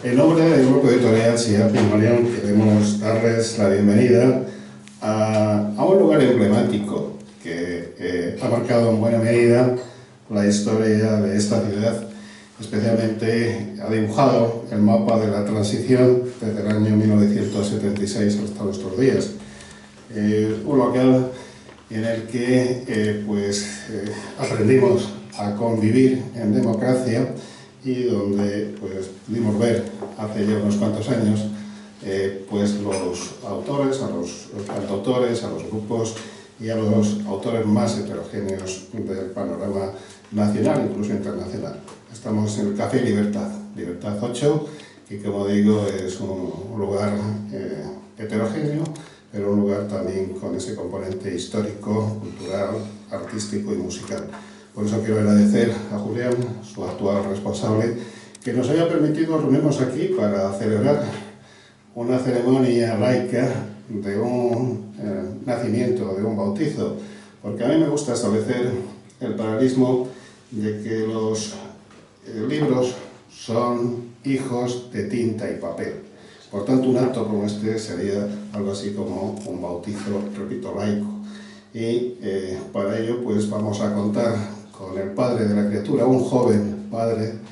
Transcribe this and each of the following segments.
En nombre del Grupo Editorial Silla Pigmalión queremos darles la bienvenida a un lugar emblemático que ha marcado en buena medida la historia de esta ciudad. Especialmente ha dibujado el mapa de la transición desde el año 1976 hasta nuestros días. Un local en el que aprendimos a convivir en democracia y donde pudimos ver hace ya unos cuantos años los autores, a los cantautores, a los grupos y a los autores más heterogéneos del panorama nacional, incluso internacional. Estamos en el Café Libertad, Libertad 8, que como digo es un lugar heterogéneo, pero un lugar también con ese componente histórico, cultural, artístico y musical. Por eso quiero agradecer a Julián, su actual responsable, que nos haya permitido reunirnos aquí para celebrar una ceremonia laica de un nacimiento, de un bautizo, porque a mí me gusta establecer el paralelismo de que los libros son hijos de tinta y papel. Por tanto, un acto como este sería algo así como un bautizo, repito, laico. Y para ello vamos a contar con el padre de la criatura, un joven padre,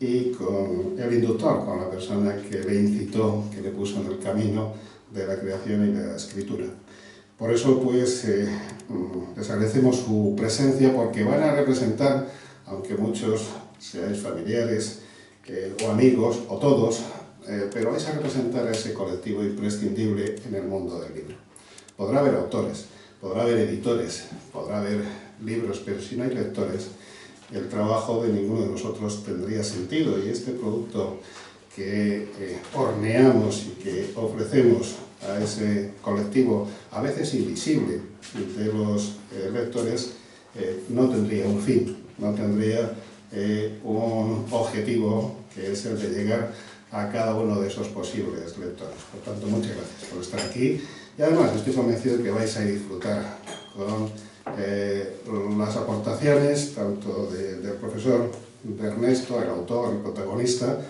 y con el inductor, con la persona que le incitó, que le puso en el camino de la creación y de la escritura. Por eso les agradecemos su presencia, porque van a representar, aunque muchos seáis familiares o amigos, o todos, pero vais a representar a ese colectivo imprescindible en el mundo del libro. Podrá haber autores, podrá haber editores, podrá haber libros, pero si no hay lectores, el trabajo de ninguno de nosotros tendría sentido, y este producto que horneamos y que ofrecemos a ese colectivo, a veces invisible, de los lectores, no tendría un fin, no tendría un objetivo, que es el de llegar a cada uno de esos posibles lectores. Por tanto, muchas gracias por estar aquí, y además estoy convencido de que vais a disfrutar con las aportaciones tanto del profesor, de Ernesto, el autor y protagonista,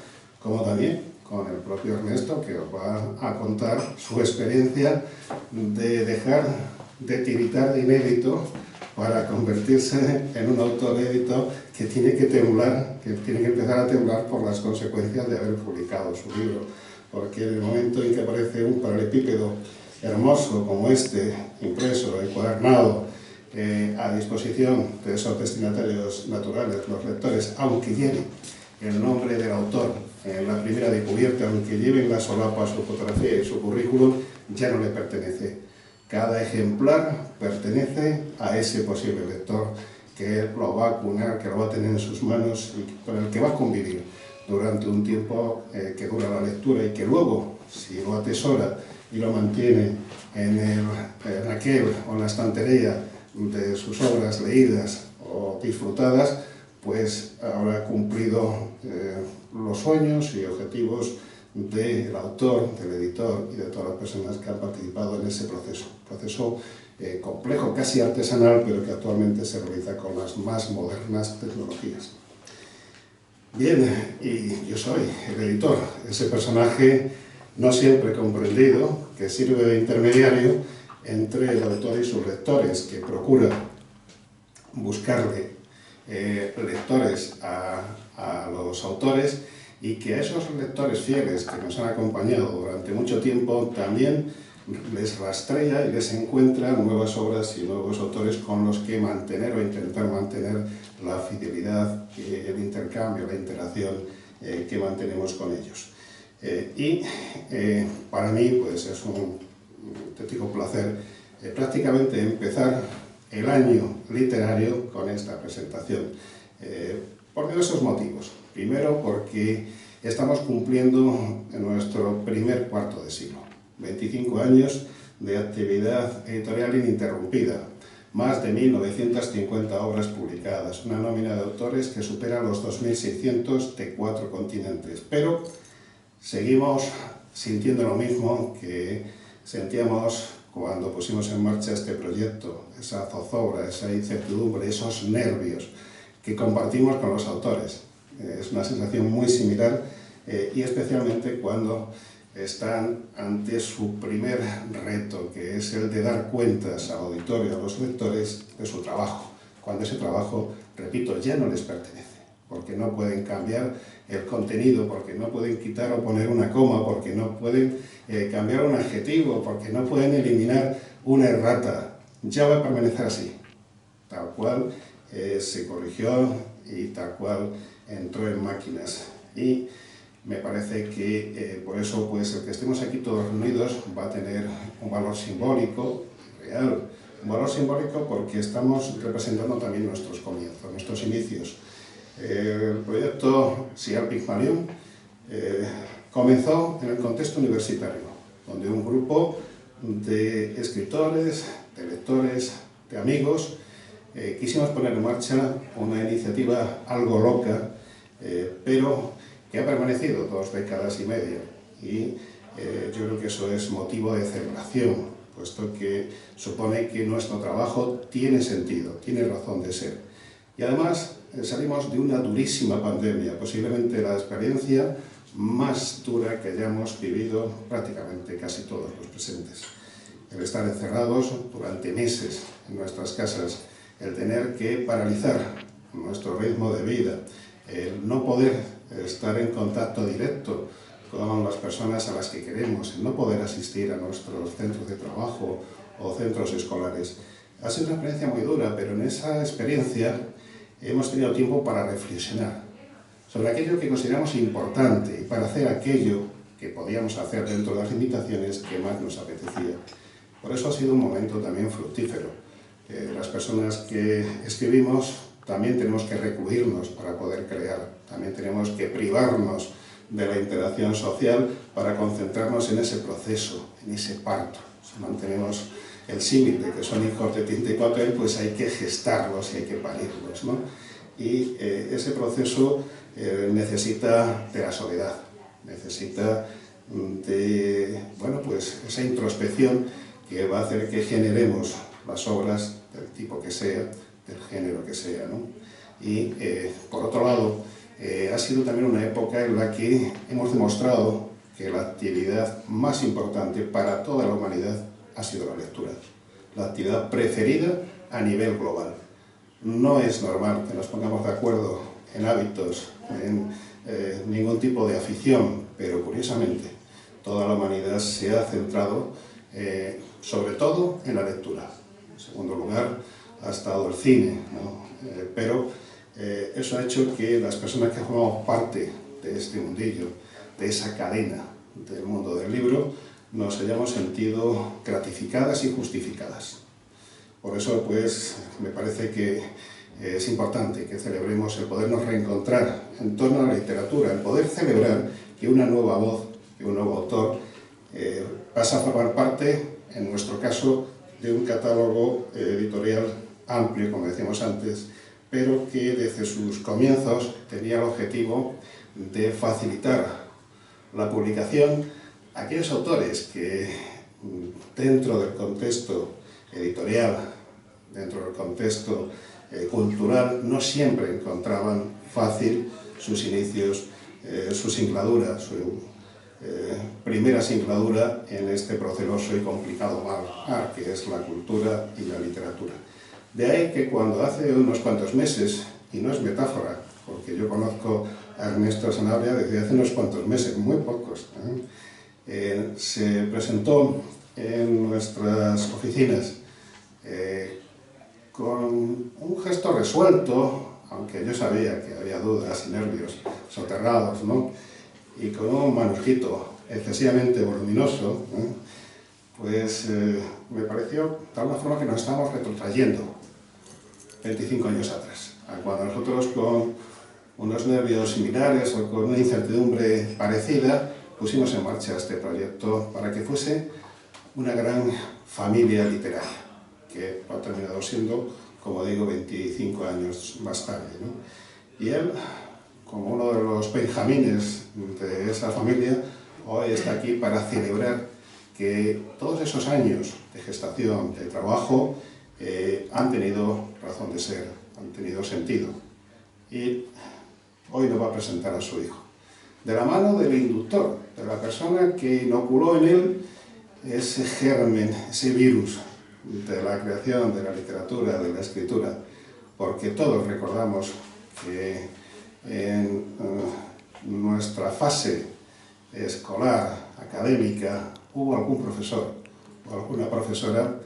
como también con el propio Ernesto, que os va a contar su experiencia de dejar de tiritar de inédito para convertirse en un autor édito que tiene que temblar, que tiene que empezar a temblar por las consecuencias de haber publicado su libro. Porque en el momento en que aparece un paralelepípedo hermoso como este, impreso, encuadernado, a disposición de esos destinatarios naturales, los lectores, aunque lleve el nombre del autor en la primera de cubierta, aunque lleve en la solapa su fotografía y su currículum, ya no le pertenece. Cada ejemplar pertenece a ese posible lector que lo va a acunar, que lo va a tener en sus manos y con el que va a convivir durante un tiempo que dura la lectura, y que luego, si lo atesora y lo mantiene en aquel o en la estantería de sus obras leídas o disfrutadas, habrá cumplido los sueños y objetivos del autor, del editor y de todas las personas que han participado en ese proceso complejo, casi artesanal, pero que actualmente se realiza con las más modernas tecnologías. Bien, y yo soy el editor, ese personaje no siempre comprendido, que sirve de intermediario entre el autor y sus lectores, que procura buscarle lectores a los autores, y que a esos lectores fieles que nos han acompañado durante mucho tiempo también les rastrea y les encuentra nuevas obras y nuevos autores con los que mantener o intentar mantener la fidelidad, el intercambio, la interacción que mantenemos con ellos. Para mí es un auténtico placer prácticamente empezar el año literario con esta presentación, por diversos motivos. Primero, porque estamos cumpliendo nuestro primer cuarto de siglo, 25 años de actividad editorial ininterrumpida, más de 1950 obras publicadas, una nómina de autores que supera los 2.600 de 4 continentes, pero seguimos sintiendo lo mismo que sentíamos cuando pusimos en marcha este proyecto, esa zozobra, esa incertidumbre, esos nervios que compartimos con los autores. Es una sensación muy similar y especialmente cuando están ante su primer reto, que es el de dar cuentas al auditorio, a los lectores, de su trabajo, cuando ese trabajo, repito, ya no les pertenece, porque no pueden cambiar el contenido, porque no pueden quitar o poner una coma, porque no pueden cambiar un adjetivo, porque no pueden eliminar una errata. Ya va a permanecer así, tal cual se corrigió y tal cual entró en máquinas. Y me parece que por eso pues, el que estemos aquí todos reunidos va a tener un valor simbólico real. Un valor simbólico porque estamos representando también nuestros comienzos, nuestros inicios. El proyecto SIAL Pigmalión comenzó en el contexto universitario, donde un grupo de escritores, de lectores, de amigos, quisimos poner en marcha una iniciativa algo loca, pero que ha permanecido 2 décadas y media. Y yo creo que eso es motivo de celebración, puesto que supone que nuestro trabajo tiene sentido, tiene razón de ser. Y además salimos de una durísima pandemia, posiblemente la experiencia más dura que hayamos vivido prácticamente casi todos los presentes. El estar encerrados durante meses en nuestras casas, el tener que paralizar nuestro ritmo de vida, el no poder estar en contacto directo con las personas a las que queremos, el no poder asistir a nuestros centros de trabajo o centros escolares. Ha sido una experiencia muy dura, pero en esa experiencia hemos tenido tiempo para reflexionar sobre aquello que consideramos importante y para hacer aquello que podíamos hacer dentro de las limitaciones que más nos apetecía. Por eso ha sido un momento también fructífero. Las personas que escribimos también tenemos que recluirnos para poder crear, también tenemos que privarnos de la interacción social para concentrarnos en ese proceso, en ese parto. Si mantenemos el símil de que son hijos de tinta y papel, pues hay que gestarlos y hay que parirlos, ¿no? Y ese proceso necesita de la soledad, necesita de, bueno, pues esa introspección que va a hacer que generemos las obras del tipo que sea, del género que sea, ¿no? Y por otro lado, ha sido también una época en la que hemos demostrado que la actividad más importante para toda la humanidad ha sido la lectura, la actividad preferida a nivel global. No es normal que nos pongamos de acuerdo en hábitos, en ningún tipo de afición, pero curiosamente toda la humanidad se ha centrado sobre todo en la lectura. En segundo lugar ha estado el cine, ¿no? Pero eso ha hecho que las personas que formamos parte de este mundillo, de esa cadena del mundo del libro, nos hayamos sentido gratificadas y justificadas. Por eso, pues, me parece que es importante que celebremos el podernos reencontrar en torno a la literatura, el poder celebrar que una nueva voz, que un nuevo autor pasa a formar parte, en nuestro caso, de un catálogo editorial amplio, como decíamos antes, pero que desde sus comienzos tenía el objetivo de facilitar la publicación a aquellos autores que dentro del contexto editorial, dentro del contexto cultural, no siempre encontraban fácil sus inicios, su singladura, su primera singladura en este proceloso y complicado mar que es la cultura y la literatura. De ahí que cuando hace unos cuantos meses, y no es metáfora, porque yo conozco a Ernesto Sanabria desde hace unos cuantos meses, muy pocos, se presentó en nuestras oficinas con un gesto resuelto, aunque yo sabía que había dudas y nervios soterrados, ¿no? Y con un manuscrito excesivamente voluminoso, pues me pareció de alguna forma que nos estábamos retrotrayendo 25 años atrás, cuando nosotros con unos nervios similares o con una incertidumbre parecida pusimos en marcha este proyecto para que fuese una gran familia literaria, que ha terminado siendo, como digo, 25 años más tarde, ¿no? Y él, como uno de los benjamines de esa familia, hoy está aquí para celebrar que todos esos años de gestación, de trabajo, han tenido razón de ser, han tenido sentido. Y hoy nos va a presentar a su hijo. de la mano del inductor, de la persona que inoculó en él ese germen, ese virus de la creación, de la literatura, de la escritura, porque todos recordamos que en nuestra fase escolar, académica, hubo algún profesor o alguna profesora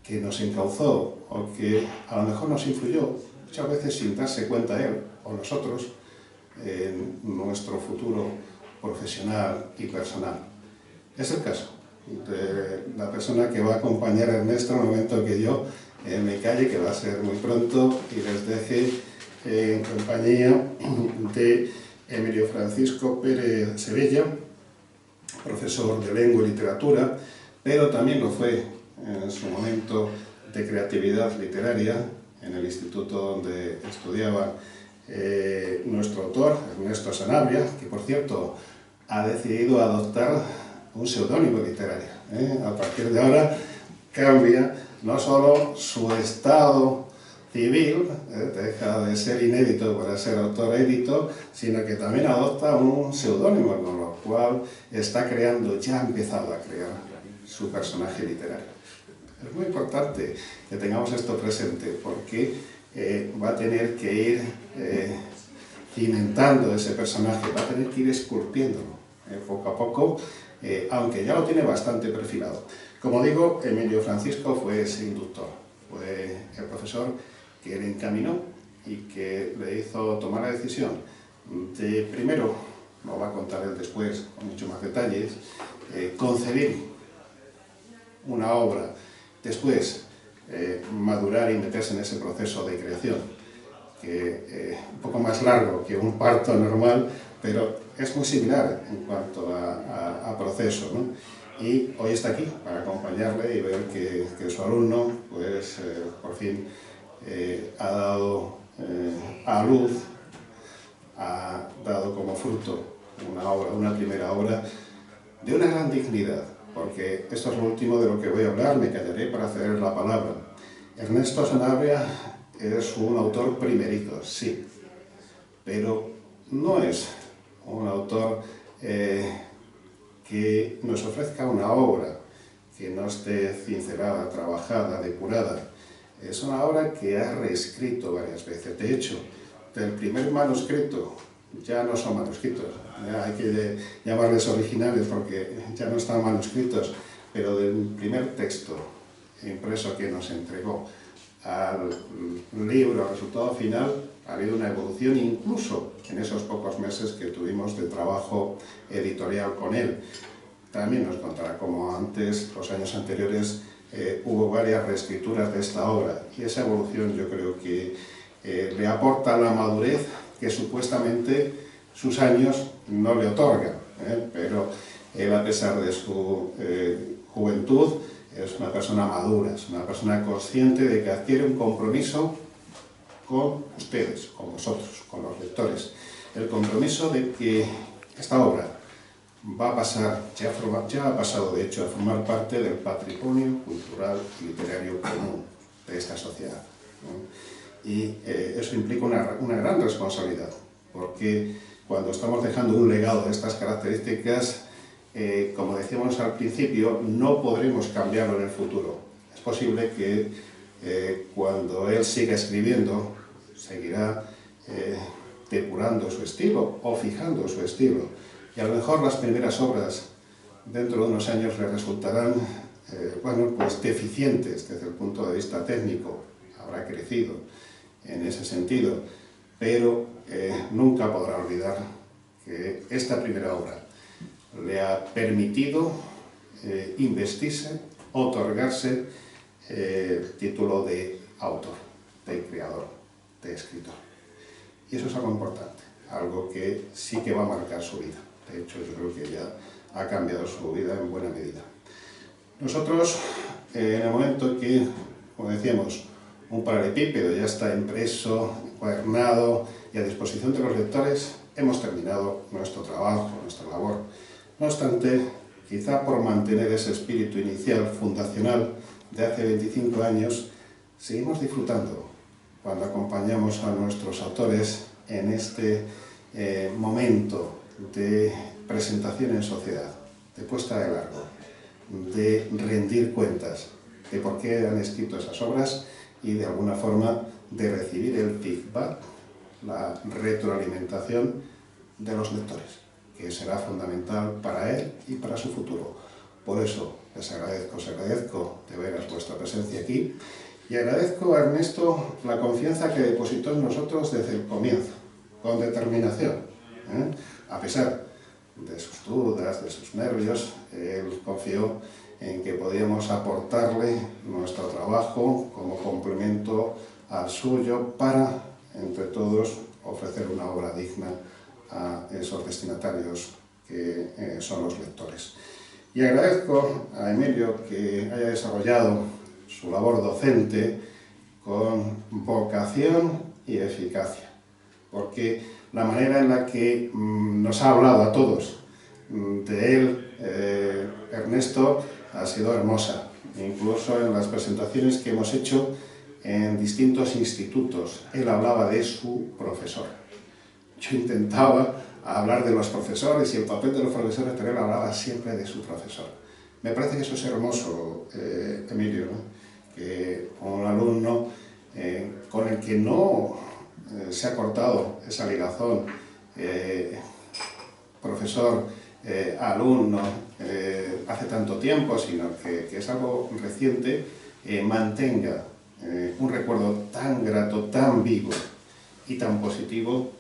que nos encauzó o que a lo mejor nos influyó, muchas veces sin darse cuenta él o nosotros, en nuestro futuro profesional y personal. Es el caso de la persona que va a acompañar a Ernesto en el momento que yo me calle, que va a ser muy pronto, y les deje en compañía de Emilio Francisco Pérez Sevilla, profesor de lengua y literatura, pero también lo fue en su momento de creatividad literaria en el instituto donde estudiaba nuestro autor, Ernesto Sanabria, que por cierto ha decidido adoptar un seudónimo literario. A partir de ahora cambia no solo su estado civil, deja de ser inédito para ser autor édito, sino que también adopta un seudónimo, con lo cual está creando, ya ha empezado a crear su personaje literario. Es muy importante que tengamos esto presente, porque va a tener que ir cimentando ese personaje, va a tener que ir esculpiéndolo poco a poco, aunque ya lo tiene bastante perfilado. Como digo, Emilio Francisco fue ese inductor, fue el profesor que le encaminó y que le hizo tomar la decisión de, primero, lo va a contar él después con muchos más detalles, concebir una obra, después madurar y meterse en ese proceso de creación, que un poco más largo que un parto normal, pero es muy similar en cuanto a proceso, ¿no? Y hoy está aquí para acompañarle y ver que su alumno, pues, por fin ha dado a luz, ha dado como fruto una obra, una primera obra de una gran dignidad, porque esto es lo último de lo que voy a hablar, me callaré para ceder la palabra. Ernesto Sanabria es un autor primerizo, sí, pero no es un autor que nos ofrezca una obra que no esté cincelada, trabajada, depurada. Es una obra que ha reescrito varias veces. De hecho, del primer manuscrito, ya no son manuscritos, ya hay que llamarles originales porque ya no están manuscritos, pero del primer texto impreso que nos entregó al libro, al resultado final, ha habido una evolución incluso en esos pocos meses que tuvimos de trabajo editorial con él. También nos contará cómo antes, los años anteriores, hubo varias reescrituras de esta obra, y esa evolución yo creo que le aporta la madurez que supuestamente sus años no le otorgan, pero él, a pesar de su juventud, es una persona madura, es una persona consciente de que adquiere un compromiso con ustedes, con vosotros, con los lectores. El compromiso de que esta obra va a pasar, ya ha pasado de hecho a formar parte del patrimonio cultural y literario común de esta sociedad, ¿no? Y eso implica una gran responsabilidad, porque cuando estamos dejando un legado de estas características, como decíamos al principio, no podremos cambiarlo en el futuro. Es posible que cuando él siga escribiendo, seguirá depurando su estilo o fijando su estilo. Y a lo mejor las primeras obras dentro de unos años le resultarán bueno, pues deficientes desde el punto de vista técnico. Habrá crecido en ese sentido, pero nunca podrá olvidar que esta primera obra le ha permitido investirse, otorgarse el título de autor, de creador, de escritor. Y eso es algo importante, algo que sí que va a marcar su vida. De hecho, yo creo que ya ha cambiado su vida en buena medida. Nosotros, en el momento que, como decíamos, un paralelepípedo ya está impreso, encuadernado y a disposición de los lectores, hemos terminado nuestro trabajo, nuestra labor. No obstante, quizá por mantener ese espíritu inicial, fundacional, de hace 25 años, seguimos disfrutando cuando acompañamos a nuestros autores en este momento de presentación en sociedad, de puesta de largo, de rendir cuentas de por qué han escrito esas obras y de alguna forma de recibir el feedback, la retroalimentación de los lectores, que será fundamental para él y para su futuro. Por eso os agradezco de veras vuestra presencia aquí y agradezco a Ernesto la confianza que depositó en nosotros desde el comienzo, con determinación. A pesar de sus dudas, de sus nervios, él confió en que podíamos aportarle nuestro trabajo como complemento al suyo para, entre todos, ofrecer una obra digna a esos destinatarios que son los lectores. Y agradezco a Emilio que haya desarrollado su labor docente con vocación y eficacia, porque la manera en la que nos ha hablado a todos de él, Ernesto, ha sido hermosa, incluso en las presentaciones que hemos hecho en distintos institutos. Él hablaba de su profesor. Yo intentaba hablar de los profesores y el papel de los profesores, pero él hablaba siempre de su profesor. Me parece que eso es hermoso, Emilio, ¿no? Que un alumno con el que no se ha cortado esa ligazón, profesor-alumno, hace tanto tiempo, sino que es algo reciente, mantenga un recuerdo tan grato, tan vivo y tan positivo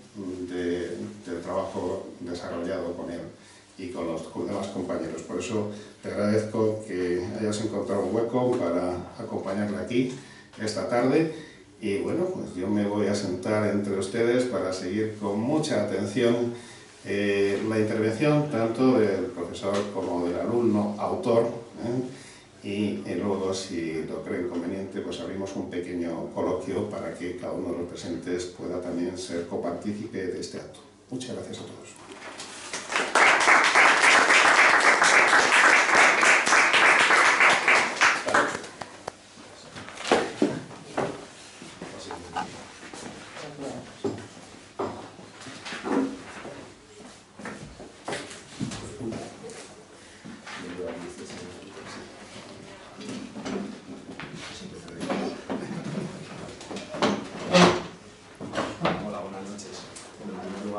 del trabajo desarrollado con él y con los demás compañeros. Por eso te agradezco que hayas encontrado un hueco para acompañarle aquí esta tarde y bueno, pues yo me voy a sentar entre ustedes para seguir con mucha atención la intervención tanto del profesor como del alumno autor, y luego, si lo creen conveniente, pues abrimos un pequeño coloquio para que cada uno de los presentes pueda también ser copartícipe de este acto. Muchas gracias a todos.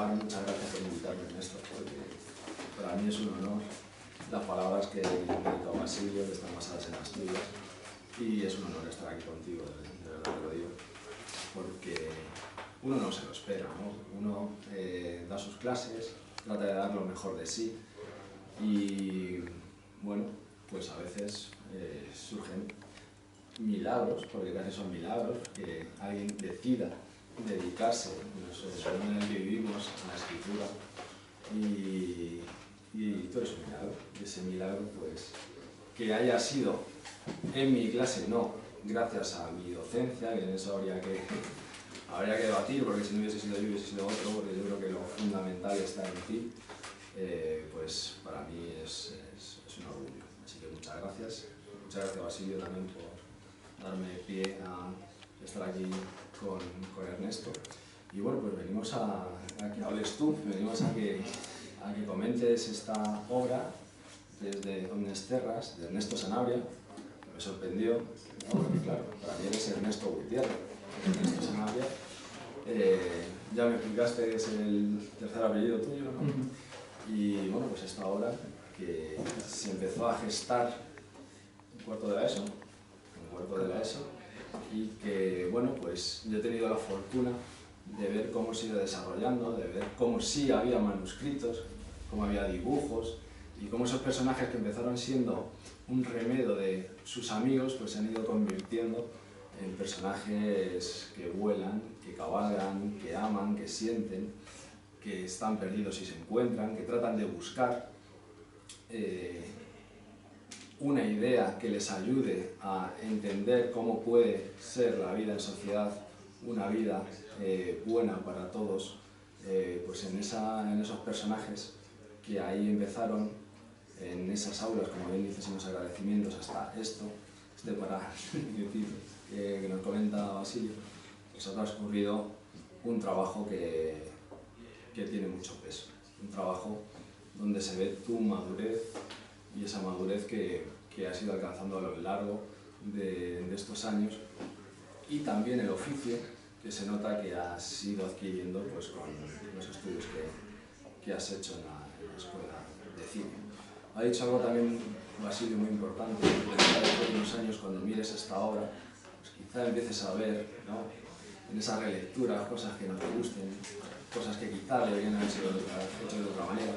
Muchas gracias por invitarme, Ernesto, porque para mí es un honor. Las palabras que he dedicado a Basilio están basadas en las tuyas y es un honor estar aquí contigo, de verdad te lo digo, porque uno no se lo espera, ¿no? Uno da sus clases, trata de dar lo mejor de sí y, bueno, pues a veces surgen milagros, porque casi son milagros, que alguien decida dedicarse, en el que vivimos, a la escritura, y todo es un milagro. Y ese milagro, pues, que haya sido en mi clase, no, gracias a mi docencia, que en eso habría que debatir, porque si no hubiese sido yo, hubiese sido otro, porque yo creo que lo fundamental está en ti, pues para mí es un orgullo. Así que muchas gracias Basilio también por darme pie a estar aquí con Ernesto. Y bueno, pues venimos a que hables tú, venimos a que comentes esta obra desde Omnes Terras, de Ernesto Sanabria, que me sorprendió, ¿no? Porque claro, para mí eres Ernesto Gutiérrez, Ernesto Sanabria. Ya me explicaste que es el tercer apellido tuyo, ¿no? Y bueno, pues esta obra que se empezó a gestar en cuarto de la ESO, y que, bueno, pues yo he tenido la fortuna de ver cómo se iba desarrollando, de ver cómo sí había manuscritos, cómo había dibujos, y cómo esos personajes que empezaron siendo un remedo de sus amigos, pues se han ido convirtiendo en personajes que vuelan, que cabalgan, que aman, que sienten, que están perdidos y se encuentran, que tratan de buscar una idea que les ayude a entender cómo puede ser la vida en sociedad, una vida buena para todos, pues en esos personajes que ahí empezaron, en esas aulas, como bien dices, en los agradecimientos, hasta para decir, que nos comenta Basilio, pues ha transcurrido un trabajo que tiene mucho peso. un trabajo donde se ve tu madurez y esa madurez que has ido alcanzando a lo largo de estos años, y también el oficio que se nota que has ido adquiriendo pues, con los estudios que has hecho en la escuela de cine. Ha dicho algo también, Basilio, muy importante, que después de unos años, cuando mires esta obra, pues quizá empieces a ver, ¿no?, en esa relectura cosas que no te gusten, cosas que quizá deberían haber sido hechas de otra manera,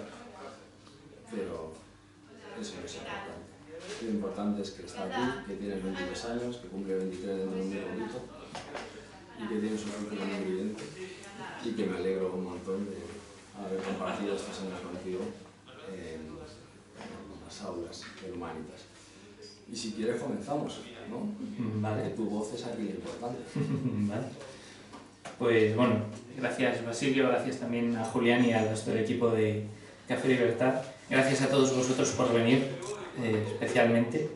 pero eso no es importante. Lo importante es que está aquí, que tienes 22 años, que cumple 23 dentro de un muy bonito, y que tienes un futuro muy evidente, y que me alegro un montón de haber compartido estos años contigo en las aulas de Humanitas. Y si quieres comenzamos, ¿no? Vale. Que tu voz es aquí lo importante. Vale. Pues bueno, gracias Basilio, gracias también a Julián y al resto del equipo de Café Libertad. Gracias a todos vosotros por venir, especialmente.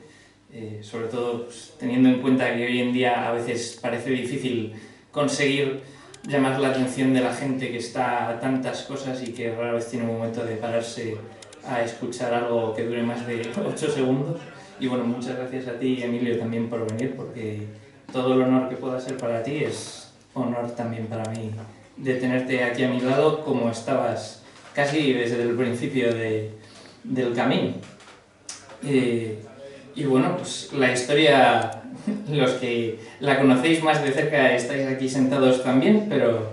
Sobre todo pues, teniendo en cuenta que hoy en día a veces parece difícil conseguir llamar la atención de la gente que está a tantas cosas y que rara vez tiene un momento de pararse a escuchar algo que dure más de 8 segundos. Y bueno, muchas gracias a ti, Emilio, también por venir, porque todo el honor que pueda ser para ti es honor también para mí de tenerte aquí a mi lado, como estabas casi desde el principio del camino. Y bueno, pues la historia, los que la conocéis más de cerca estáis aquí sentados también, pero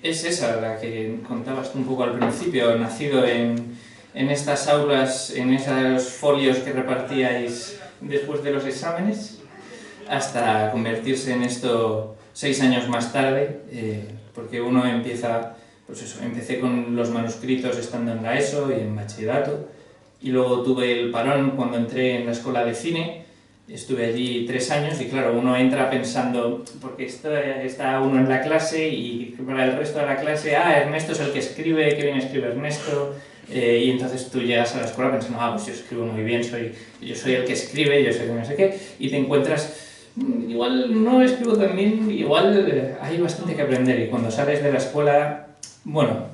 es esa la que contabas tú un poco al principio, nacido en estas aulas, en esos folios que repartíais después de los exámenes, hasta convertirse en esto 6 años más tarde, porque uno empieza, pues eso, empecé con los manuscritos estando en la ESO y en bachillerato, y luego tuve el parón cuando entré en la escuela de cine, estuve allí 3 años y claro, uno entra pensando, porque está uno en la clase y para el resto de la clase, Ernesto es el que escribe, qué bien escribe Ernesto, y entonces tú llegas a la escuela pensando, pues yo escribo muy bien, yo soy el que escribe, yo soy no sé qué, y te encuentras, igual no escribo tan bien, igual hay bastante que aprender, y cuando sales de la escuela, bueno,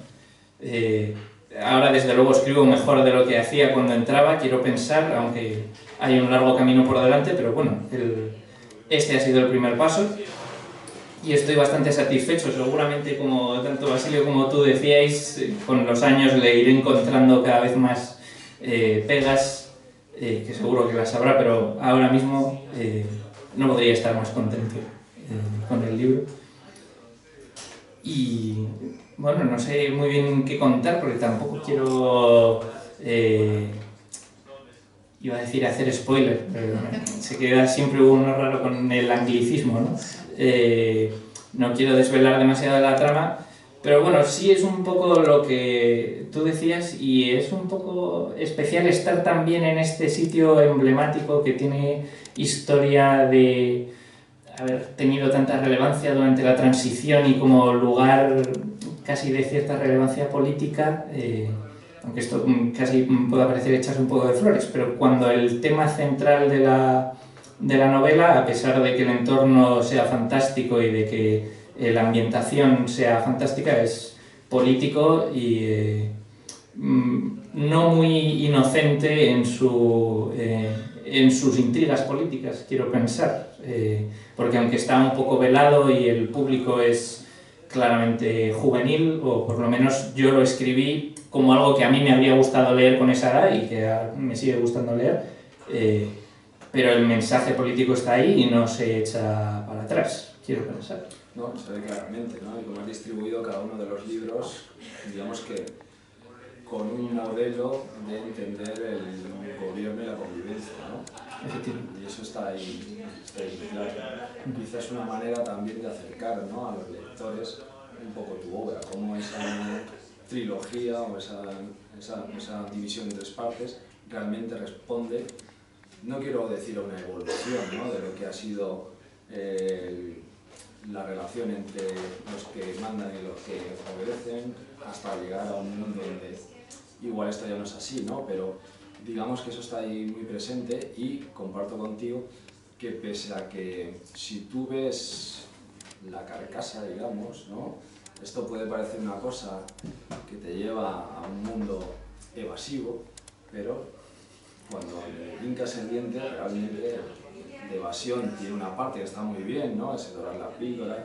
ahora desde luego escribo mejor de lo que hacía cuando entraba, quiero pensar, aunque hay un largo camino por delante, pero bueno, este ha sido el primer paso y estoy bastante satisfecho. Seguramente, como tanto Basilio como tú decíais, con los años le iré encontrando cada vez más pegas, que seguro que las habrá, pero ahora mismo no podría estar más contento con el libro. Y bueno, no sé muy bien qué contar porque tampoco quiero, iba a decir hacer spoiler, pero se queda siempre uno raro con el anglicismo, ¿no? No quiero desvelar demasiado la trama, pero bueno, sí es un poco lo que tú decías y es un poco especial estar también en este sitio emblemático que tiene historia de haber tenido tanta relevancia durante la transición y como lugar casi de cierta relevancia política, aunque esto casi pueda parecer echarse un poco de flores, pero cuando el tema central de la novela, a pesar de que el entorno sea fantástico y de que la ambientación sea fantástica, es político y no muy inocente en sus intrigas políticas, quiero pensar, porque aunque está un poco velado y el público es claramente juvenil, o por lo menos yo lo escribí como algo que a mí me habría gustado leer con esa edad y que me sigue gustando leer, pero el mensaje político está ahí y no se echa para atrás, quiero pensar. No, se ve claramente, ¿no? Y como has distribuido cada uno de los libros, digamos que con un modelo de entender el gobierno y la convivencia, ¿no? Y eso está ahí claro. Quizás es una manera también de acercar, ¿no?, a los lectores un poco tu obra, como esa trilogía o esa división en 3 partes realmente responde, no quiero decir a una evolución, ¿no?, de lo que ha sido la relación entre los que mandan y los que obedecen, hasta llegar a un mundo donde igual esto ya no es así, ¿no? Pero digamos que eso está ahí muy presente y comparto contigo que pese a que si tú ves la carcasa, digamos, ¿no?, esto puede parecer una cosa que te lleva a un mundo evasivo, pero cuando le hincas el diente, realmente de evasión tiene una parte que está muy bien, ¿no? Ese dorar la píldora,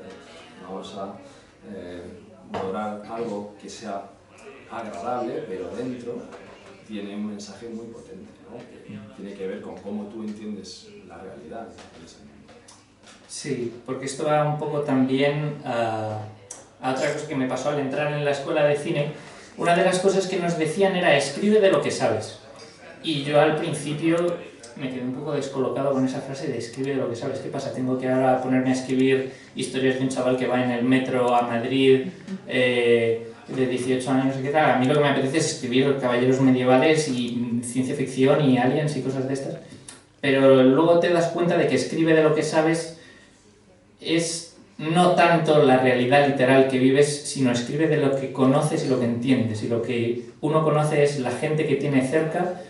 vamos a dorar algo que sea agradable, pero dentro tiene un mensaje muy potente, ¿no? Que tiene que ver con cómo tú entiendes la realidad en ese mundo. Sí, porque esto va un poco también a otra cosa que me pasó al entrar en la escuela de cine. Una de las cosas que nos decían era escribe de lo que sabes. Y yo al principio me quedé un poco descolocado con esa frase de escribe de lo que sabes. ¿Qué pasa? Tengo que ahora ponerme a escribir historias de un chaval que va en el metro a Madrid de 18 años, no sé qué tal. A mí lo que me apetece es escribir caballeros medievales y ciencia ficción y aliens y cosas de estas. Pero luego te das cuenta de que escribe de lo que sabes es no tanto la realidad literal que vives, sino escribe de lo que conoces y lo que entiendes. Y lo que uno conoce es la gente que tiene cerca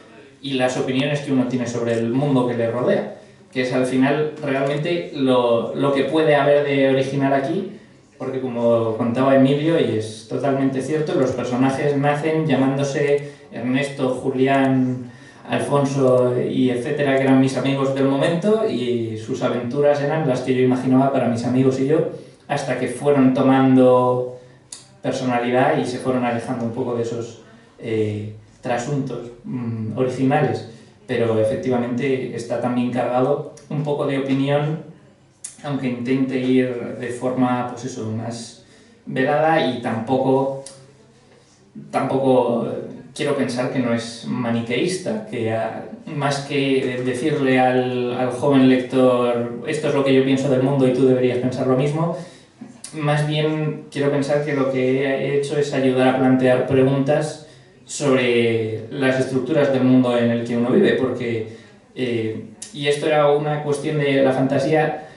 y las opiniones que uno tiene sobre el mundo que le rodea, que es al final realmente lo que puede haber de original aquí, porque como contaba Emilio, y es totalmente cierto, los personajes nacen llamándose Ernesto, Julián, Alfonso y etcétera, que eran mis amigos del momento, y sus aventuras eran las que yo imaginaba para mis amigos y yo, hasta que fueron tomando personalidad y se fueron alejando un poco de esos trasuntos originales, pero efectivamente está también cargado un poco de opinión, aunque intente ir de forma, pues eso, más velada, y tampoco quiero pensar que no es maniqueísta, que más que decirle al joven lector esto es lo que yo pienso del mundo y tú deberías pensar lo mismo, más bien quiero pensar que lo que he hecho es ayudar a plantear preguntas sobre las estructuras del mundo en el que uno vive, porque, y esto era una cuestión de la fantasía,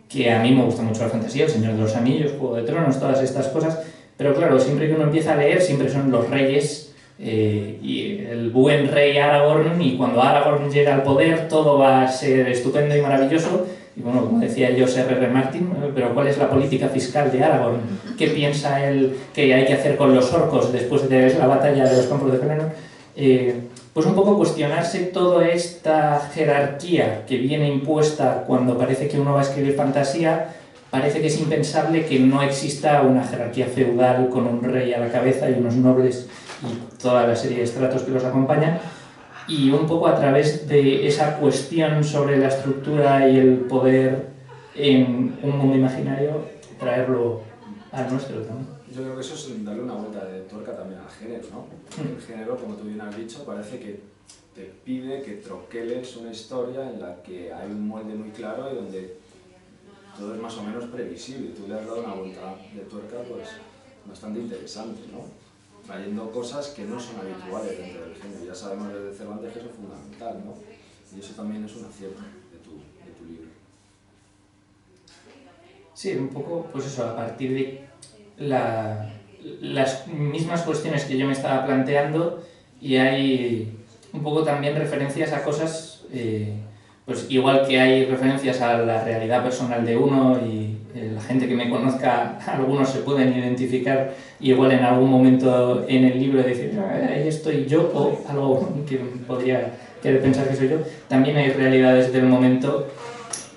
que a mí me gusta mucho la fantasía, El Señor de los Anillos, Juego de Tronos, todas estas cosas, pero claro, siempre que uno empieza a leer, siempre son los reyes y el buen rey Aragorn, y cuando Aragorn llega al poder todo va a ser estupendo y maravilloso. Y bueno, como decía George R.R. Martin, pero ¿cuál es la política fiscal de Aragorn? ¿Qué piensa él que hay que hacer con los orcos después de la batalla de los Campos de Pelennor? Pues un poco cuestionarse toda esta jerarquía que viene impuesta cuando parece que uno va a escribir fantasía. Parece que es impensable que no exista una jerarquía feudal con un rey a la cabeza y unos nobles y toda la serie de estratos que los acompañan, y un poco a través de esa cuestión sobre la estructura y el poder en un mundo imaginario, traerlo al nuestro también. Yo creo que eso es darle una vuelta de tuerca también al género, ¿no? El género, como tú bien has dicho, parece que te pide que troqueles una historia en la que hay un molde muy claro y donde todo es más o menos previsible. Tú le has dado una vuelta de tuerca pues bastante interesante, ¿no? Trayendo cosas que no son habituales dentro del género. Ya sabemos desde Cervantes que eso es fundamental, ¿no? Y eso también es un acierto de tu libro. Sí, un poco, pues eso, a partir de las mismas cuestiones que yo me estaba planteando, y hay un poco también referencias a cosas, pues igual que hay referencias a la realidad personal de uno, y la gente que me conozca, algunos se pueden identificar, y igual en algún momento en el libro decir, ahí estoy yo, o algo que podría querer pensar que soy yo. También hay realidades del momento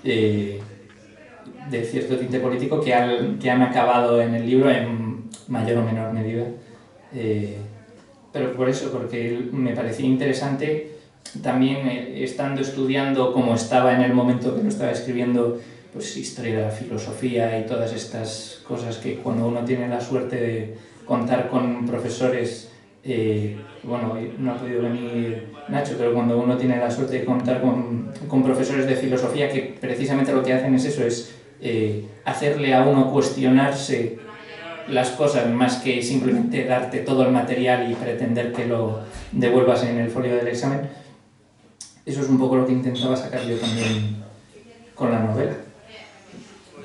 de cierto tinte político que han acabado en el libro en mayor o menor medida. Pero por eso, porque me parecía interesante también, estando estudiando como estaba en el momento que lo estaba escribiendo, pues historia de la filosofía y todas estas cosas que cuando uno tiene la suerte de contar con profesores, bueno, hoy no ha podido venir Nacho, pero cuando uno tiene la suerte de contar con profesores de filosofía que precisamente lo que hacen es eso, es hacerle a uno cuestionarse las cosas más que simplemente darte todo el material y pretender que lo devuelvas en el folio del examen. Eso es un poco lo que intentaba sacar yo también con la novela.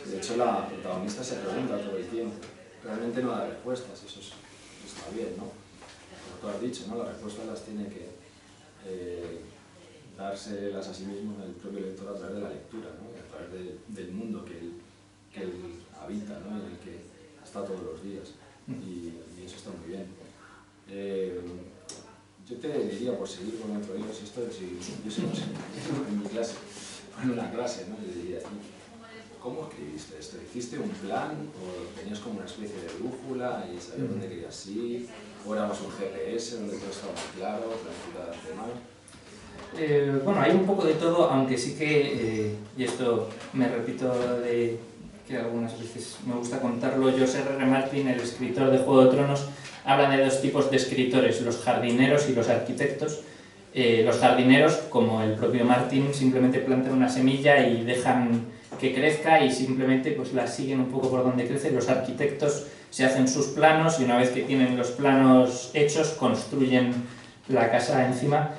De hecho, la protagonista se pregunta todo el tiempo. Realmente no da respuestas, eso está bien, ¿no? Como tú has dicho, ¿no? Las respuestas las tiene que dárselas a sí mismo el propio lector a través de la lectura, ¿no? Y a través del mundo que él habita, ¿no? En el que está todos los días. y eso está muy bien. Yo te diría, por seguir con otro hilo, si yo sé, en mi clase, en una clase, ¿no? Le diría, ¿cómo escribiste esto? ¿Hiciste un plan o tenías como una especie de brújula y sabías dónde querías ir? ¿O era más un GPS donde todo estaba muy claro, planificado de antemano? Bueno, hay un poco de todo, aunque sí que, y esto me repito de que algunas veces me gusta contarlo, George R.R. Martin, el escritor de Juego de Tronos, habla de dos tipos de escritores, los jardineros y los arquitectos. Los jardineros, como el propio Martin, simplemente plantan una semilla y dejan que crezca y simplemente pues la siguen un poco por donde crece. Los arquitectos se hacen sus planos y una vez que tienen los planos hechos construyen la casa encima.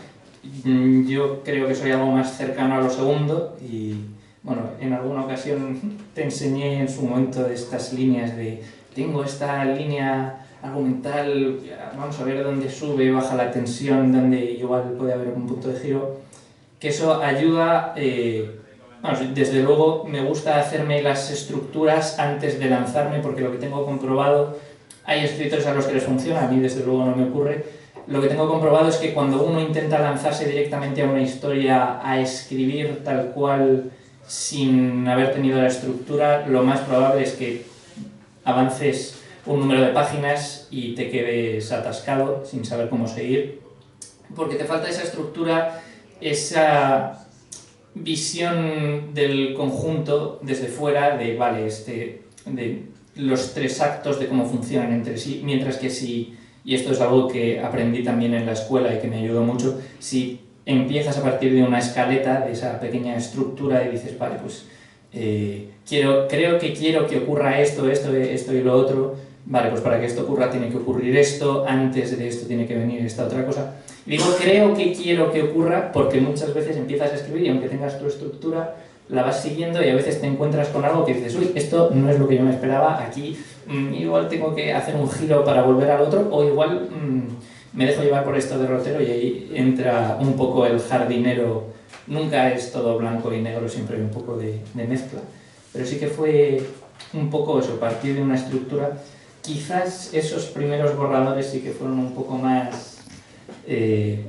Yo creo que soy algo más cercano a lo segundo y bueno, en alguna ocasión te enseñé en su momento de estas líneas de tengo esta línea argumental, vamos a ver dónde sube, baja la tensión, dónde igual puede haber un punto de giro, que eso ayuda. Bueno, desde luego me gusta hacerme las estructuras antes de lanzarme porque lo que tengo comprobado, hay escritores a los que les funciona, a mí desde luego no me ocurre. Lo que tengo comprobado es que cuando uno intenta lanzarse directamente a una historia, a escribir tal cual sin haber tenido la estructura, lo más probable es que avances un número de páginas y te quedes atascado sin saber cómo seguir, porque te falta esa estructura, esa visión del conjunto desde fuera de, vale, de los tres actos, de cómo funcionan entre sí, mientras que si, y esto es algo que aprendí también en la escuela y que me ayudó mucho, si empiezas a partir de una escaleta, de esa pequeña estructura y dices, vale, pues creo que quiero que ocurra esto y lo otro, vale, pues para que esto ocurra tiene que ocurrir esto, antes de esto tiene que venir esta otra cosa. Digo, creo que quiero que ocurra porque muchas veces empiezas a escribir y aunque tengas tu estructura, la vas siguiendo y a veces te encuentras con algo que dices, uy, esto no es lo que yo me esperaba, aquí igual tengo que hacer un giro para volver al otro, o igual me dejo llevar por esto derrotero y ahí entra un poco el jardinero. Nunca es todo blanco y negro, siempre hay un poco de mezcla. Pero sí que fue un poco eso, partir de una estructura. Quizás esos primeros borradores sí que fueron un poco más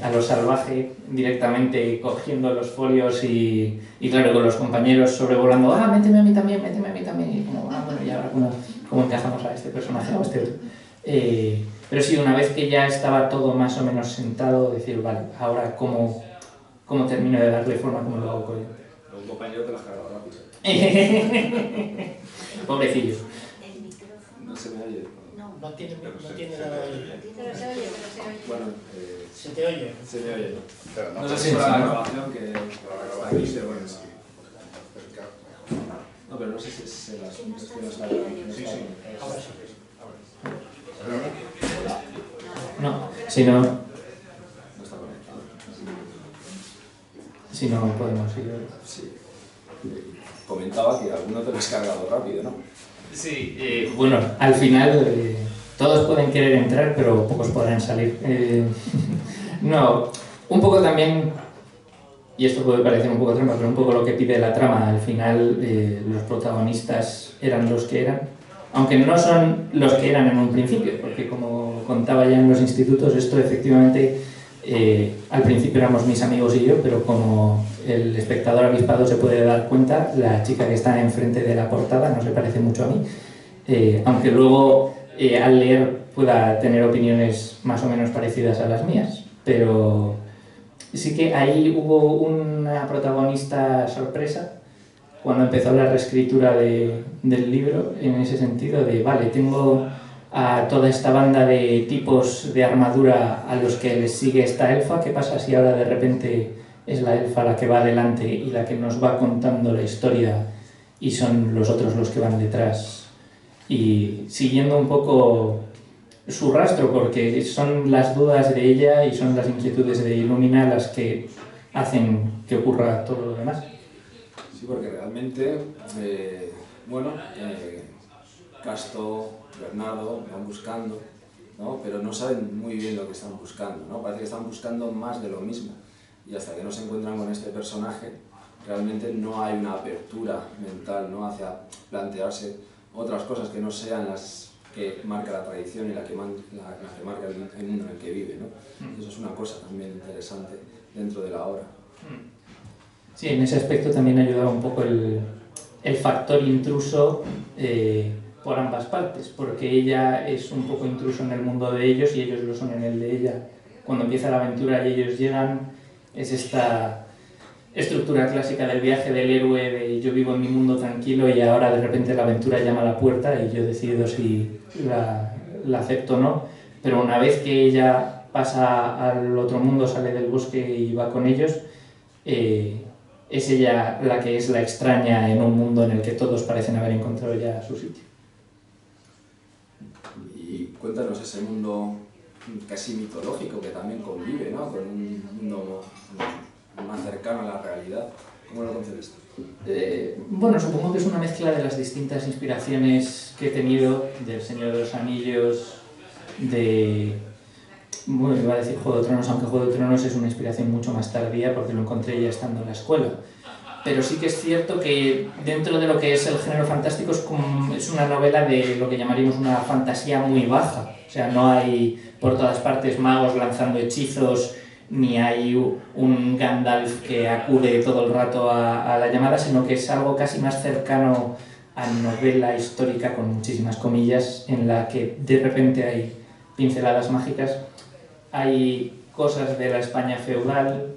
a lo salvaje, directamente cogiendo los folios y claro, con los compañeros sobrevolando, méteme a mí también, y como, bueno, y ahora cómo encajamos a este personaje o a este otro. Pero sí, una vez que ya estaba todo más o menos sentado, decir, vale, ahora cómo termino de darle forma, cómo lo hago con él. Un compañero te lo has cargado rápido. Pobrecillo. No se me oye. No tiene nada de oír. Bueno, se te oye. Se me oye. Pero No sé si es la grabación que está aquí, pero bueno, sí. No, pero no sé si es el asunto, es que no está grabando. Sí. Ahora sí. No, si no... No está conectado. Si no podemos ir. Sí. Comentaba que alguno te lo has cargado rápido, ¿no? Sí, bueno, al final todos pueden querer entrar, pero pocos podrán salir. No, un poco también, y esto puede parecer un poco trampa, pero un poco lo que pide la trama. Al final los protagonistas eran los que eran, aunque no son los que eran en un principio, porque como contaba ya en los institutos, esto efectivamente al principio éramos mis amigos y yo, pero como el espectador avispado se puede dar cuenta, la chica que está enfrente de la portada no se parece mucho a mí, aunque luego al leer pueda tener opiniones más o menos parecidas a las mías, pero sí que ahí hubo una protagonista sorpresa cuando empezó la reescritura del libro, en ese sentido de, vale, tengo a toda esta banda de tipos de armadura a los que les sigue esta elfa, ¿qué pasa si ahora de repente es la elfa la que va adelante y la que nos va contando la historia y son los otros los que van detrás? Y siguiendo un poco su rastro, porque son las dudas de ella y son las inquietudes de Illumina las que hacen que ocurra todo lo demás. Sí, porque realmente, Casto, Bernardo van buscando, ¿no? Pero no saben muy bien lo que están buscando, ¿no? Parece que están buscando más de lo mismo y hasta que no se encuentran con este personaje realmente no hay una apertura mental, ¿no? Hacia plantearse otras cosas que no sean las que marca la tradición y la que marca el mundo en el que vive, ¿no? Eso es una cosa también interesante dentro de la obra. Sí, en ese aspecto también ayudaba un poco el factor intruso por ambas partes, porque ella es un poco intruso en el mundo de ellos y ellos lo son en el de ella. Cuando empieza la aventura y ellos llegan, es esta estructura clásica del viaje del héroe de yo vivo en mi mundo tranquilo y ahora de repente la aventura llama a la puerta y yo decido si la acepto o no, pero una vez que ella pasa al otro mundo, sale del bosque y va con ellos, es ella la que es la extraña en un mundo en el que todos parecen haber encontrado ya su sitio. Y cuéntanos ese mundo casi mitológico que también convive, ¿no? Con un mundo más cercano a la realidad. ¿Cómo lo concebes tú? Bueno, supongo que es una mezcla de las distintas inspiraciones que he tenido del Señor de los Anillos, bueno, iba a decir Juego de Tronos, aunque Juego de Tronos es una inspiración mucho más tardía porque lo encontré ya estando en la escuela. Pero sí que es cierto que dentro de lo que es el género fantástico es una novela de lo que llamaríamos una fantasía muy baja. O sea, no hay por todas partes magos lanzando hechizos, ni hay un Gandalf que acude todo el rato a la llamada, sino que es algo casi más cercano a novela histórica, con muchísimas comillas, en la que de repente hay pinceladas mágicas. Hay cosas de la España feudal,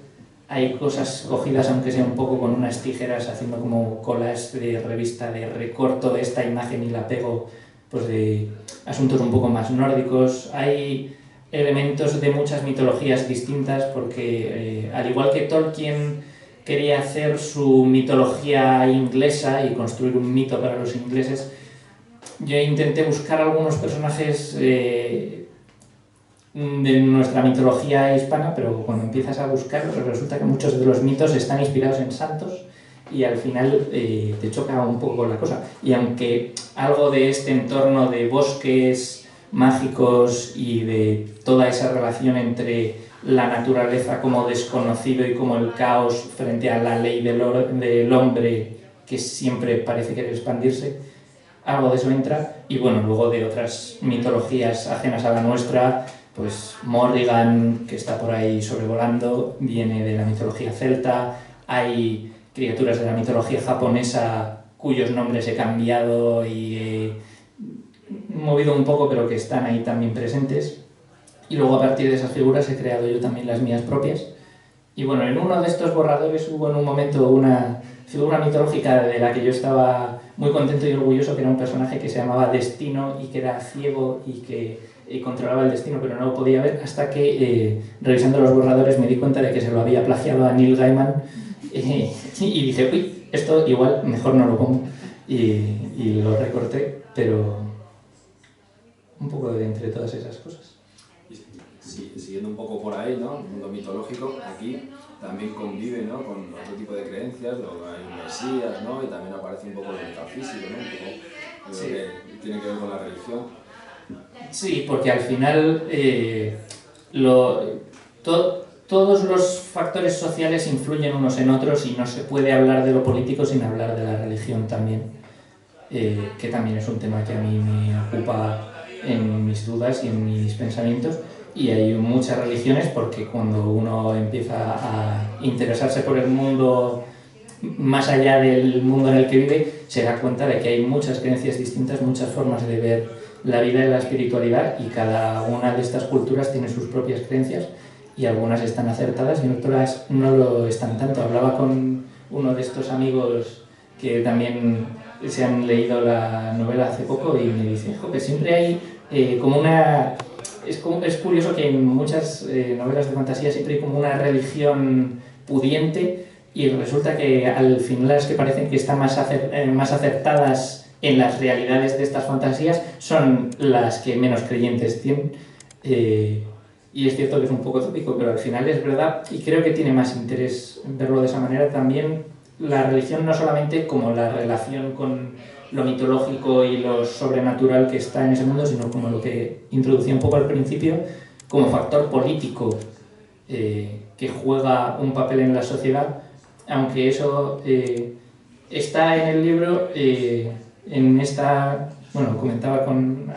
hay cosas cogidas, aunque sea un poco con unas tijeras, haciendo como collage de revista, de recorto de esta imagen y la pego pues de asuntos un poco más nórdicos. Hay elementos de muchas mitologías distintas porque, al igual que Tolkien quería hacer su mitología inglesa y construir un mito para los ingleses, yo intenté buscar algunos personajes de nuestra mitología hispana, pero cuando empiezas a buscarlos resulta que muchos de los mitos están inspirados en santos y al final te choca un poco la cosa. Y aunque algo de este entorno de bosques mágicos y de toda esa relación entre la naturaleza como desconocido y como el caos frente a la ley del hombre que siempre parece querer expandirse, algo de eso entra. Y bueno, luego de otras mitologías ajenas a la nuestra, pues Morrigan, que está por ahí sobrevolando, viene de la mitología celta. Hay criaturas de la mitología japonesa cuyos nombres he cambiado y he movido un poco, pero que están ahí también presentes. Y luego a partir de esas figuras he creado yo también las mías propias. Y bueno, en uno de estos borradores hubo en un momento una figura mitológica de la que yo estaba muy contento y orgulloso, que era un personaje que se llamaba Destino y que era ciego y que controlaba el destino pero no lo podía ver, hasta que revisando los borradores me di cuenta de que se lo había plagiado a Neil Gaiman y dije, uy, esto igual mejor no lo pongo y lo recorté, pero un poco de entre todas esas cosas. Y siguiendo un poco por ahí, ¿no? El mundo mitológico aquí también convive, ¿no? Con otro tipo de creencias, luego hay un mesías, ¿no? Y también aparece un poco lo metafísico, ¿no? Un poco Sí. que tiene que ver con la religión. Sí, porque al final todos los factores sociales influyen unos en otros y no se puede hablar de lo político sin hablar de la religión también, que también es un tema que a mí me ocupa en mis dudas y en mis pensamientos. Y hay muchas religiones porque cuando uno empieza a interesarse por el mundo más allá del mundo en el que vive, se da cuenta de que hay muchas creencias distintas, muchas formas de ver la vida y la espiritualidad, y cada una de estas culturas tiene sus propias creencias y algunas están acertadas y otras no lo están tanto. Hablaba con uno de estos amigos que también se han leído la novela hace poco y me dice, que siempre hay como una... Es curioso que en muchas novelas de fantasía siempre hay como una religión pudiente y resulta que al final las que parecen que están más acertadas en las realidades de estas fantasías son las que menos creyentes tienen. Y es cierto que es un poco tópico, pero al final es verdad y creo que tiene más interés verlo de esa manera también. La religión no solamente como la relación con lo mitológico y lo sobrenatural que está en ese mundo, sino como lo que introducía un poco al principio, como factor político que juega un papel en la sociedad, aunque eso está en el libro en esta bueno, comentaba con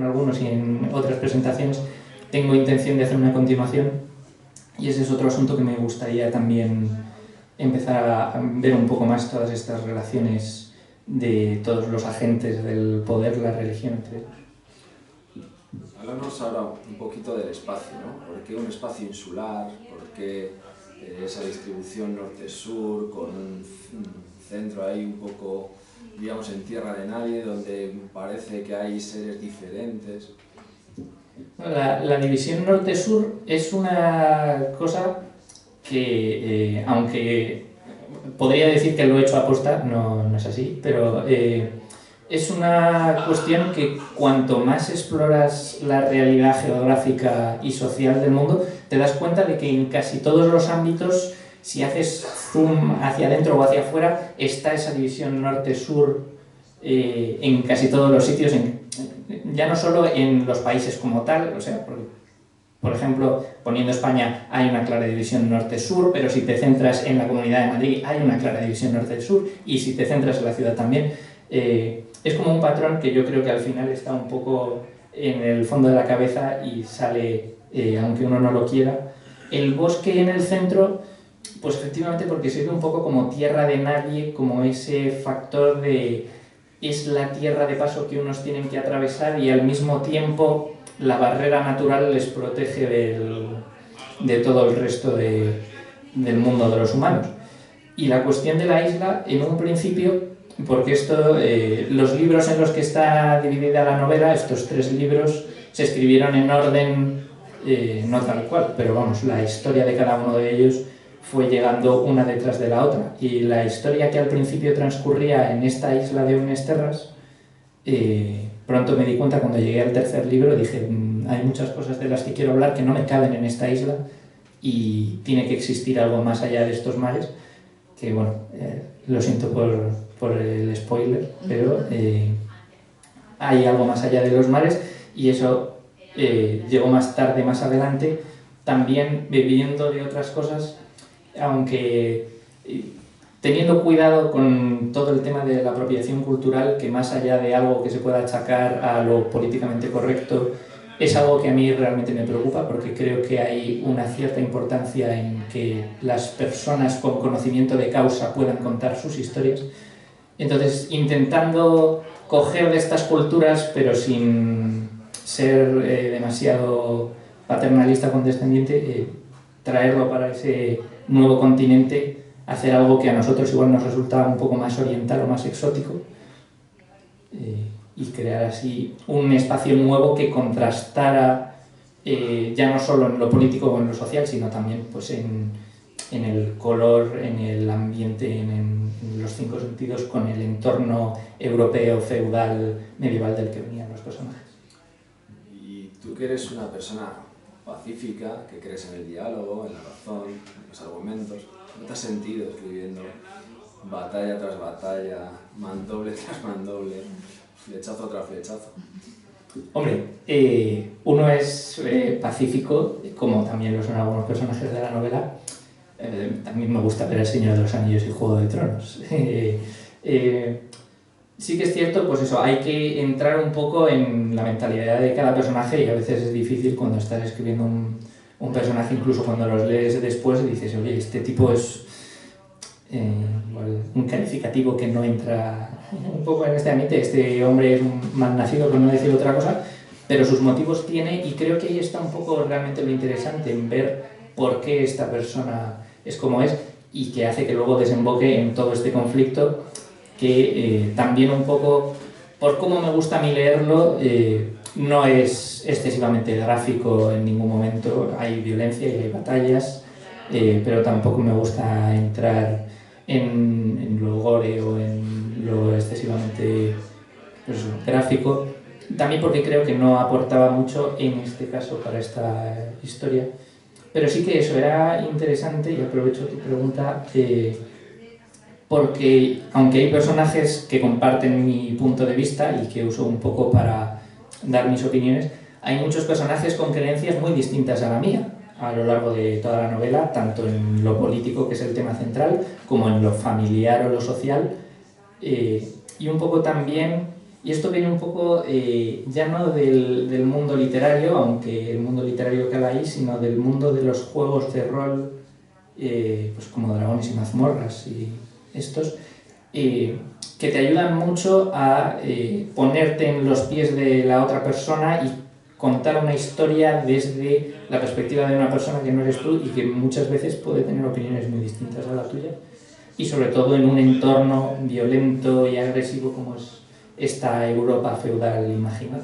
algunos y en otras presentaciones, tengo intención de hacer una continuación y ese es otro asunto que me gustaría también empezar a ver un poco más, todas estas relaciones de todos los agentes del poder, la religión, entre ellos. Háblanos ahora un poquito del espacio, ¿no? ¿Por qué un espacio insular? ¿Por qué esa distribución norte-sur con un centro ahí un poco, digamos, en tierra de nadie, donde parece que hay seres diferentes? La división norte-sur es una cosa que, aunque podría decir que lo he hecho aposta, no es así, pero es una cuestión que cuanto más exploras la realidad geográfica y social del mundo, te das cuenta de que en casi todos los ámbitos, si haces zoom hacia adentro o hacia afuera, está esa división norte-sur en casi todos los sitios, ya no solo en los países como tal, o sea, por ejemplo, poniendo España, hay una clara división norte-sur, pero si te centras en la Comunidad de Madrid, hay una clara división norte-sur, y si te centras en la ciudad también. Es como un patrón que yo creo que al final está un poco en el fondo de la cabeza y sale, aunque uno no lo quiera. El bosque en el centro, pues efectivamente porque sirve un poco como tierra de nadie, como ese factor de... es la tierra de paso que unos tienen que atravesar y al mismo tiempo la barrera natural les protege de todo el resto del mundo de los humanos. Y la cuestión de la isla, en un principio, porque esto, los libros en los que está dividida la novela, estos 3 libros, se escribieron en orden, no tal cual, pero vamos, la historia de cada uno de ellos fue llegando una detrás de la otra. Y la historia que al principio transcurría en esta isla de Unesterras, pronto me di cuenta cuando llegué al 3er libro, dije, hay muchas cosas de las que quiero hablar que no me caben en esta isla y tiene que existir algo más allá de estos mares, que bueno, lo siento por el spoiler, pero hay algo más allá de los mares y eso llegó más tarde, más adelante, también bebiendo de otras cosas, aunque teniendo cuidado con todo el tema de la apropiación cultural, que más allá de algo que se pueda achacar a lo políticamente correcto, es algo que a mí realmente me preocupa, porque creo que hay una cierta importancia en que las personas con conocimiento de causa puedan contar sus historias. Entonces, intentando coger de estas culturas, pero sin ser demasiado paternalista condescendiente, traerlo para ese nuevo continente, hacer algo que a nosotros igual nos resulta un poco más oriental o más exótico, y crear así un espacio nuevo que contrastara ya no solo en lo político o en lo social, sino también pues en el color, en el ambiente, en los 5 sentidos, con el entorno europeo, feudal, medieval del que venían los personajes. Y tú que eres una persona pacífica, que crees en el diálogo, en la razón, en los argumentos, ¿cómo te has sentido escribiendo batalla tras batalla, mandoble tras mandoble, flechazo tras flechazo? Hombre, uno es pacífico, como también lo son algunos personajes de la novela. También me gusta ver El Señor de los Anillos y Juego de Tronos. Sí que es cierto, pues eso, hay que entrar un poco en la mentalidad de cada personaje y a veces es difícil cuando estás escribiendo un personaje, incluso cuando los lees después y dices, oye, este tipo es un calificativo que no entra un poco en este ambiente, este hombre es un malnacido, por no decir otra cosa, pero sus motivos tiene y creo que ahí está un poco realmente lo interesante, en ver por qué esta persona es como es y que hace que luego desemboque en todo este conflicto que también un poco, por cómo me gusta a mí leerlo, no es excesivamente gráfico en ningún momento, hay violencia y hay batallas, pero tampoco me gusta entrar en lo gore o en lo excesivamente pues, gráfico, también porque creo que no aportaba mucho en este caso para esta historia. Pero sí que eso era interesante y aprovecho tu pregunta porque aunque hay personajes que comparten mi punto de vista y que uso un poco para dar mis opiniones, hay muchos personajes con creencias muy distintas a la mía a lo largo de toda la novela, tanto en lo político, que es el tema central, como en lo familiar o lo social, y un poco también Y esto viene un poco ya no del mundo literario, aunque el mundo literario queda ahí, sino del mundo de los juegos de rol, pues como Dragones y Mazmorras y estos, que te ayudan mucho a ponerte en los pies de la otra persona y contar una historia desde la perspectiva de una persona que no eres tú y que muchas veces puede tener opiniones muy distintas a la tuya, y sobre todo en un entorno violento y agresivo como es esta Europa feudal imaginada.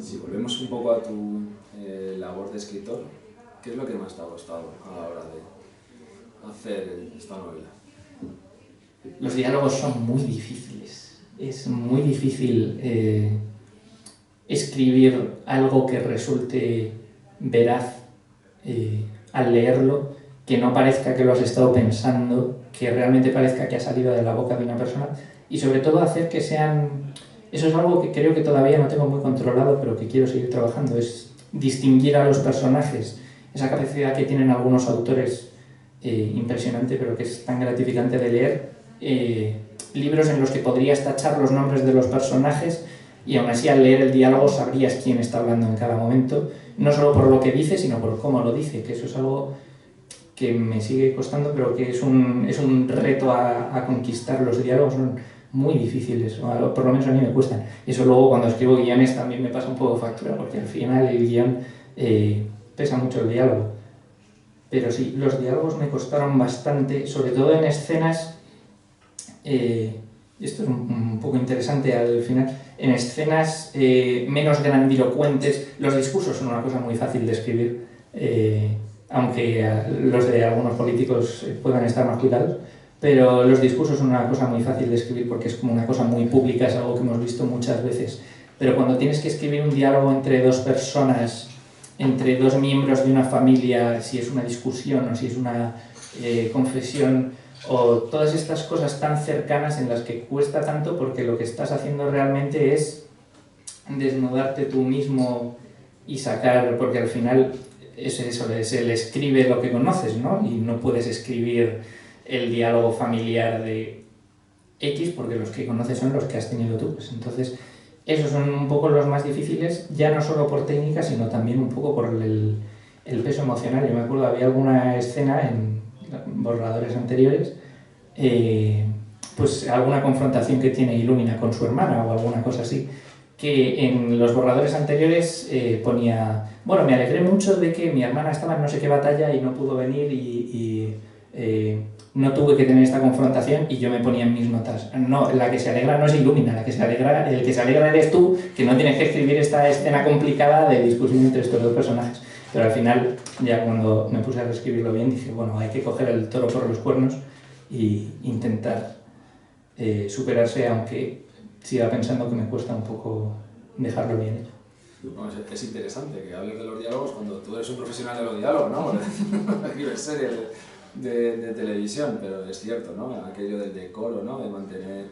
Si volvemos un poco a tu labor de escritor, ¿qué es lo que más te ha costado a la hora de hacer esta novela? Los diálogos son muy difíciles. Es muy difícil escribir algo que resulte veraz al leerlo, que no parezca que lo has estado pensando, que realmente parezca que ha salido de la boca de una persona, y sobre todo hacer que sean... Eso es algo que creo que todavía no tengo muy controlado, pero que quiero seguir trabajando, es distinguir a los personajes, esa capacidad que tienen algunos autores impresionante, pero que es tan gratificante de leer, libros en los que podrías tachar los nombres de los personajes y aún así al leer el diálogo sabrías quién está hablando en cada momento, no solo por lo que dice, sino por cómo lo dice, que eso es algo que me sigue costando, pero que es un reto a conquistar. Los diálogos son muy difíciles, o por lo menos a mí me cuestan. Eso luego cuando escribo guiones también me pasa un poco factura, porque al final el guión pesa mucho el diálogo. Pero sí, los diálogos me costaron bastante, sobre todo en escenas, esto es un poco interesante al final, en escenas menos grandilocuentes. Los discursos son una cosa muy fácil de escribir, aunque los de algunos políticos puedan estar más cuidados, pero los discursos son una cosa muy fácil de escribir porque es como una cosa muy pública, es algo que hemos visto muchas veces. Pero cuando tienes que escribir un diálogo entre dos personas, entre dos miembros de una familia, si es una discusión o si es una confesión, o todas estas cosas tan cercanas en las que cuesta tanto porque lo que estás haciendo realmente es desnudarte tú mismo y sacar, porque al final es eso, es el escribe lo que conoces, ¿no? Y no puedes escribir el diálogo familiar de X porque los que conoces son los que has tenido tú. Pues entonces, esos son un poco los más difíciles, ya no solo por técnica, sino también un poco por el peso emocional. Yo me acuerdo, había alguna escena en borradores anteriores, pues alguna confrontación que tiene Illumina con su hermana o alguna cosa así, que en los borradores anteriores ponía, bueno, me alegré mucho de que mi hermana estaba en no sé qué batalla y no pudo venir y no tuve que tener esta confrontación, y yo me ponía en mis notas, no, la que se alegra no es Illumina, el que se alegra eres tú, que no tienes que escribir esta escena complicada de discusión entre estos dos personajes. Pero al final, ya cuando me puse a reescribirlo bien, dije, bueno, hay que coger el toro por los cuernos e intentar superarse, aunque siga pensando que me cuesta un poco dejarlo bien hecho. Bueno, es interesante que hables de los diálogos cuando tú eres un profesional de los diálogos, ¿no? Escribes series de televisión, pero es cierto, ¿no? Aquello del decoro, ¿no? De mantener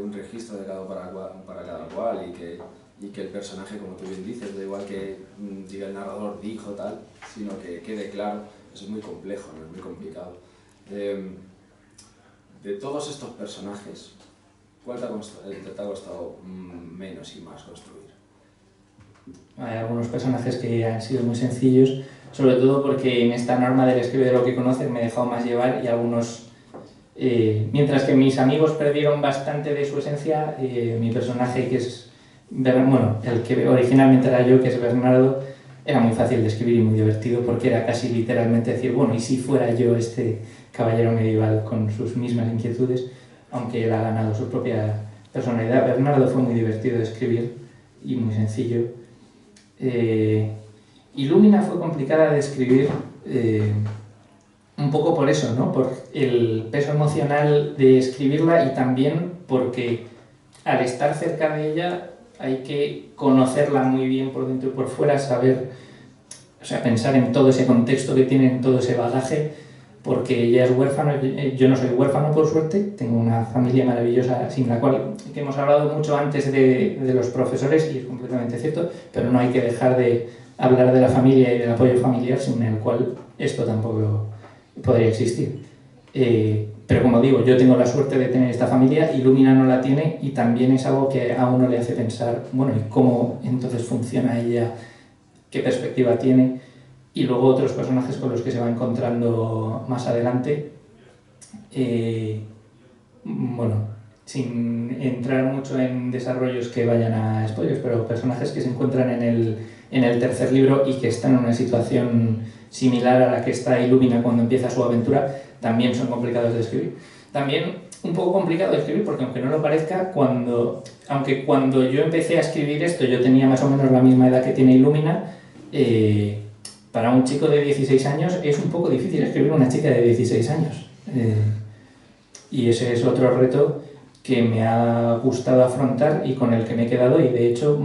un registro de para cada cual y que el personaje, como tú bien dices, da igual que diga el narrador dijo tal, sino que quede claro. Eso es muy complejo, ¿no? Es muy complicado. De todos estos personajes, ¿cuál te ha costado menos y más construir? Hay algunos personajes que han sido muy sencillos, sobre todo porque en esta norma del escribe de lo que conoces me he dejado más llevar, y algunos, mientras que mis amigos perdieron bastante de su esencia, mi personaje, que es, bueno, el que originalmente era yo, que es Bernardo, era muy fácil de escribir y muy divertido porque era casi literalmente decir, bueno, ¿y si fuera yo este caballero medieval con sus mismas inquietudes? Aunque él ha ganado su propia personalidad. Bernardo fue muy divertido de escribir y muy sencillo. Illumina fue complicada de escribir un poco por eso, ¿no? Por el peso emocional de escribirla, y también porque al estar cerca de ella hay que conocerla muy bien por dentro y por fuera, saber, o sea, pensar en todo ese contexto que tiene, en todo ese bagaje, porque ella es huérfana. Yo no soy huérfano, por suerte, tengo una familia maravillosa sin la cual, que hemos hablado mucho antes de los profesores, y es completamente cierto, pero no hay que dejar de hablar de la familia y del apoyo familiar, sin el cual esto tampoco podría existir. Pero como digo, yo tengo la suerte de tener esta familia, Illumina no la tiene y también es algo que a uno le hace pensar, bueno, ¿y cómo entonces funciona ella? ¿Qué perspectiva tiene? Y luego otros personajes con los que se va encontrando más adelante. Bueno, sin entrar mucho en desarrollos que vayan a spoilers, pero personajes que se encuentran en el tercer libro y que están en una situación similar a la que está Illumina cuando empieza su aventura, también son complicados de escribir. También un poco complicado de escribir porque, aunque no lo parezca, aunque cuando yo empecé a escribir esto yo tenía más o menos la misma edad que tiene Illumina, para un chico de 16 años es un poco difícil escribir una chica de 16 años. Y ese es otro reto que me ha gustado afrontar y con el que me he quedado, y de hecho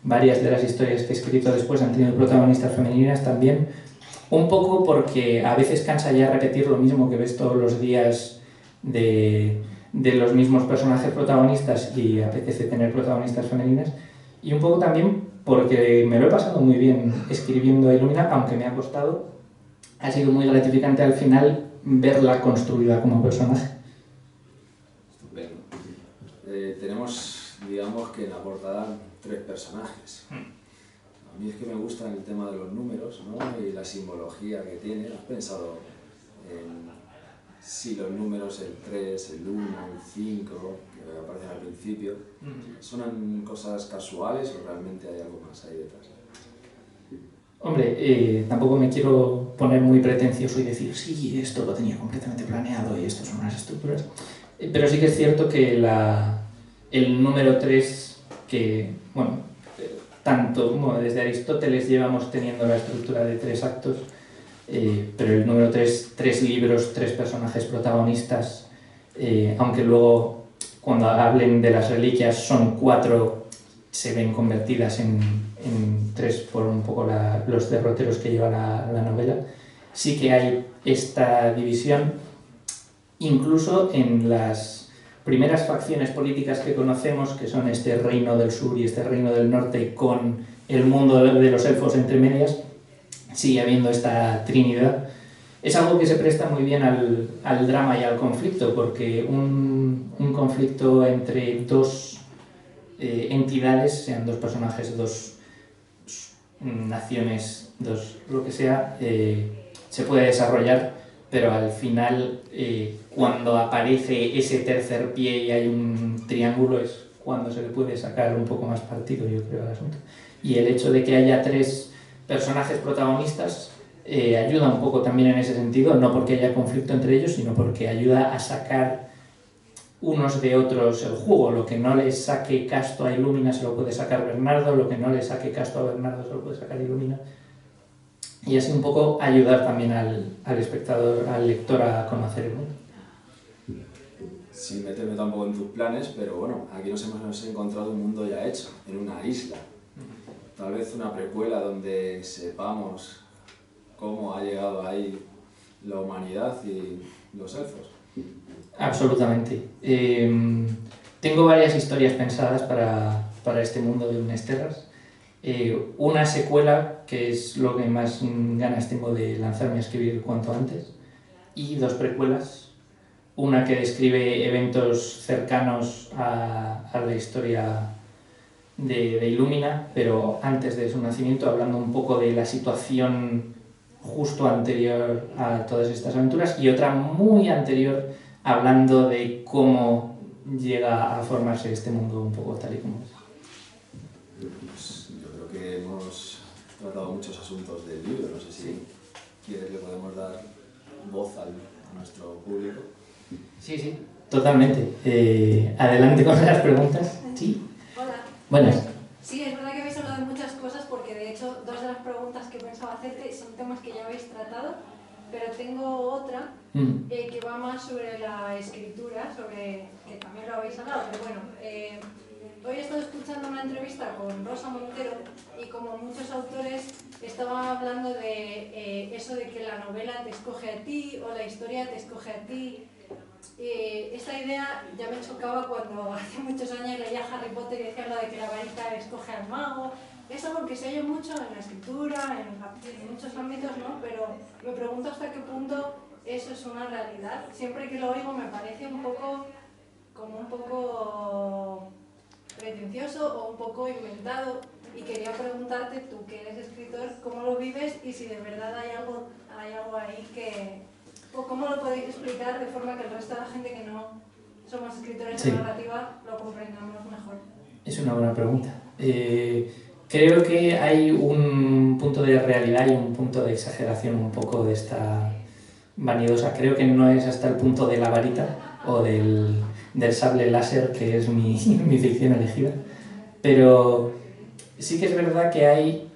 varias de las historias que he escrito después han tenido protagonistas femeninas también, un poco porque a veces cansa ya repetir lo mismo que ves todos los días de los mismos personajes protagonistas y apetece tener protagonistas femeninas, y un poco también porque me lo he pasado muy bien escribiendo a Illumina, aunque me ha costado. Ha sido muy gratificante al final verla construida como personaje. Estupendo. Tenemos, digamos que en la portada, 3 personajes. A mí es que me gusta el tema de los números, ¿no? Y la simbología que tiene. ¿Has pensado en si los números, el 3, el 1, el 5, que aparecen al principio, son cosas casuales o realmente hay algo más ahí detrás? Hombre, tampoco me quiero poner muy pretencioso y decir, sí, esto lo tenía completamente planeado y esto son unas estructuras. Pero sí que es cierto que el número 3, que, bueno, tanto como desde Aristóteles llevamos teniendo la estructura de 3 actos, pero el número 3, 3 libros, 3 personajes protagonistas, aunque luego cuando hablen de las reliquias son 4, se ven convertidas en 3 por un poco los derroteros que lleva la novela. Sí que hay esta división, incluso en las primeras facciones políticas que conocemos, que son este reino del sur y este reino del norte, con el mundo de los elfos entre medias, sigue habiendo esta trinidad. Es algo que se presta muy bien al drama y al conflicto, porque un conflicto entre 2 entidades, sean 2 personajes, 2 naciones, 2 lo que sea, se puede desarrollar, pero al final, cuando aparece ese tercer pie y hay un triángulo, es cuando se le puede sacar un poco más partido, yo creo, al asunto. Y el hecho de que haya 3 personajes protagonistas ayuda un poco también en ese sentido, no porque haya conflicto entre ellos, sino porque ayuda a sacar unos de otros el jugo. Lo que no le saque Casto a Illumina se lo puede sacar Bernardo, lo que no le saque Casto a Bernardo se lo puede sacar Illumina. Y así un poco ayudar también al espectador, al lector, a conocer el mundo. Sin meterme tampoco en tus planes, pero bueno, aquí nos hemos encontrado un mundo ya hecho, en una isla. Tal vez una precuela donde sepamos cómo ha llegado ahí la humanidad y los elfos. Absolutamente. Tengo varias historias pensadas para este mundo de Unesterras. Una secuela, que es lo que más ganas tengo de lanzarme a escribir cuanto antes, y 2 precuelas. Una que describe eventos cercanos a la historia de Illumina, pero antes de su nacimiento, hablando un poco de la situación justo anterior a todas estas aventuras, y otra muy anterior, hablando de cómo llega a formarse este mundo un poco tal y como es. Pues yo creo que hemos tratado muchos asuntos del libro. No sé si quieres que podemos dar voz a nuestro público. Sí, totalmente. Adelante con las preguntas. Sí. Hola. Buenas. Sí, es verdad que habéis hablado de muchas cosas, porque de hecho 2 de las preguntas que pensaba hacerte son temas que ya habéis tratado, pero tengo otra que va más sobre la escritura, sobre que también lo habéis hablado, pero bueno, hoy he estado escuchando una entrevista con Rosa Montero y, como muchos autores, estaba hablando de eso de que la novela te escoge a ti o la historia te escoge a ti. Esta idea ya me chocaba cuando hace muchos años leía Harry Potter y decía lo de que la varita escoge al mago, es algo que se oye mucho en la escritura, en muchos ámbitos, ¿no? Pero me pregunto hasta qué punto eso es una realidad. Siempre que lo oigo me parece un poco pretencioso o un poco inventado, y quería preguntarte, tú que eres escritor, ¿cómo lo vives y si de verdad hay algo ahí que... o cómo lo podéis explicar de forma que el resto de la gente que no somos escritores de narrativa lo comprendamos mejor? Es una buena pregunta. Creo que hay un punto de realidad y un punto de exageración un poco de esta vanidosa. Creo que no es hasta el punto de la varita o del sable láser, que es mi ficción elegida, pero sí que es verdad que hay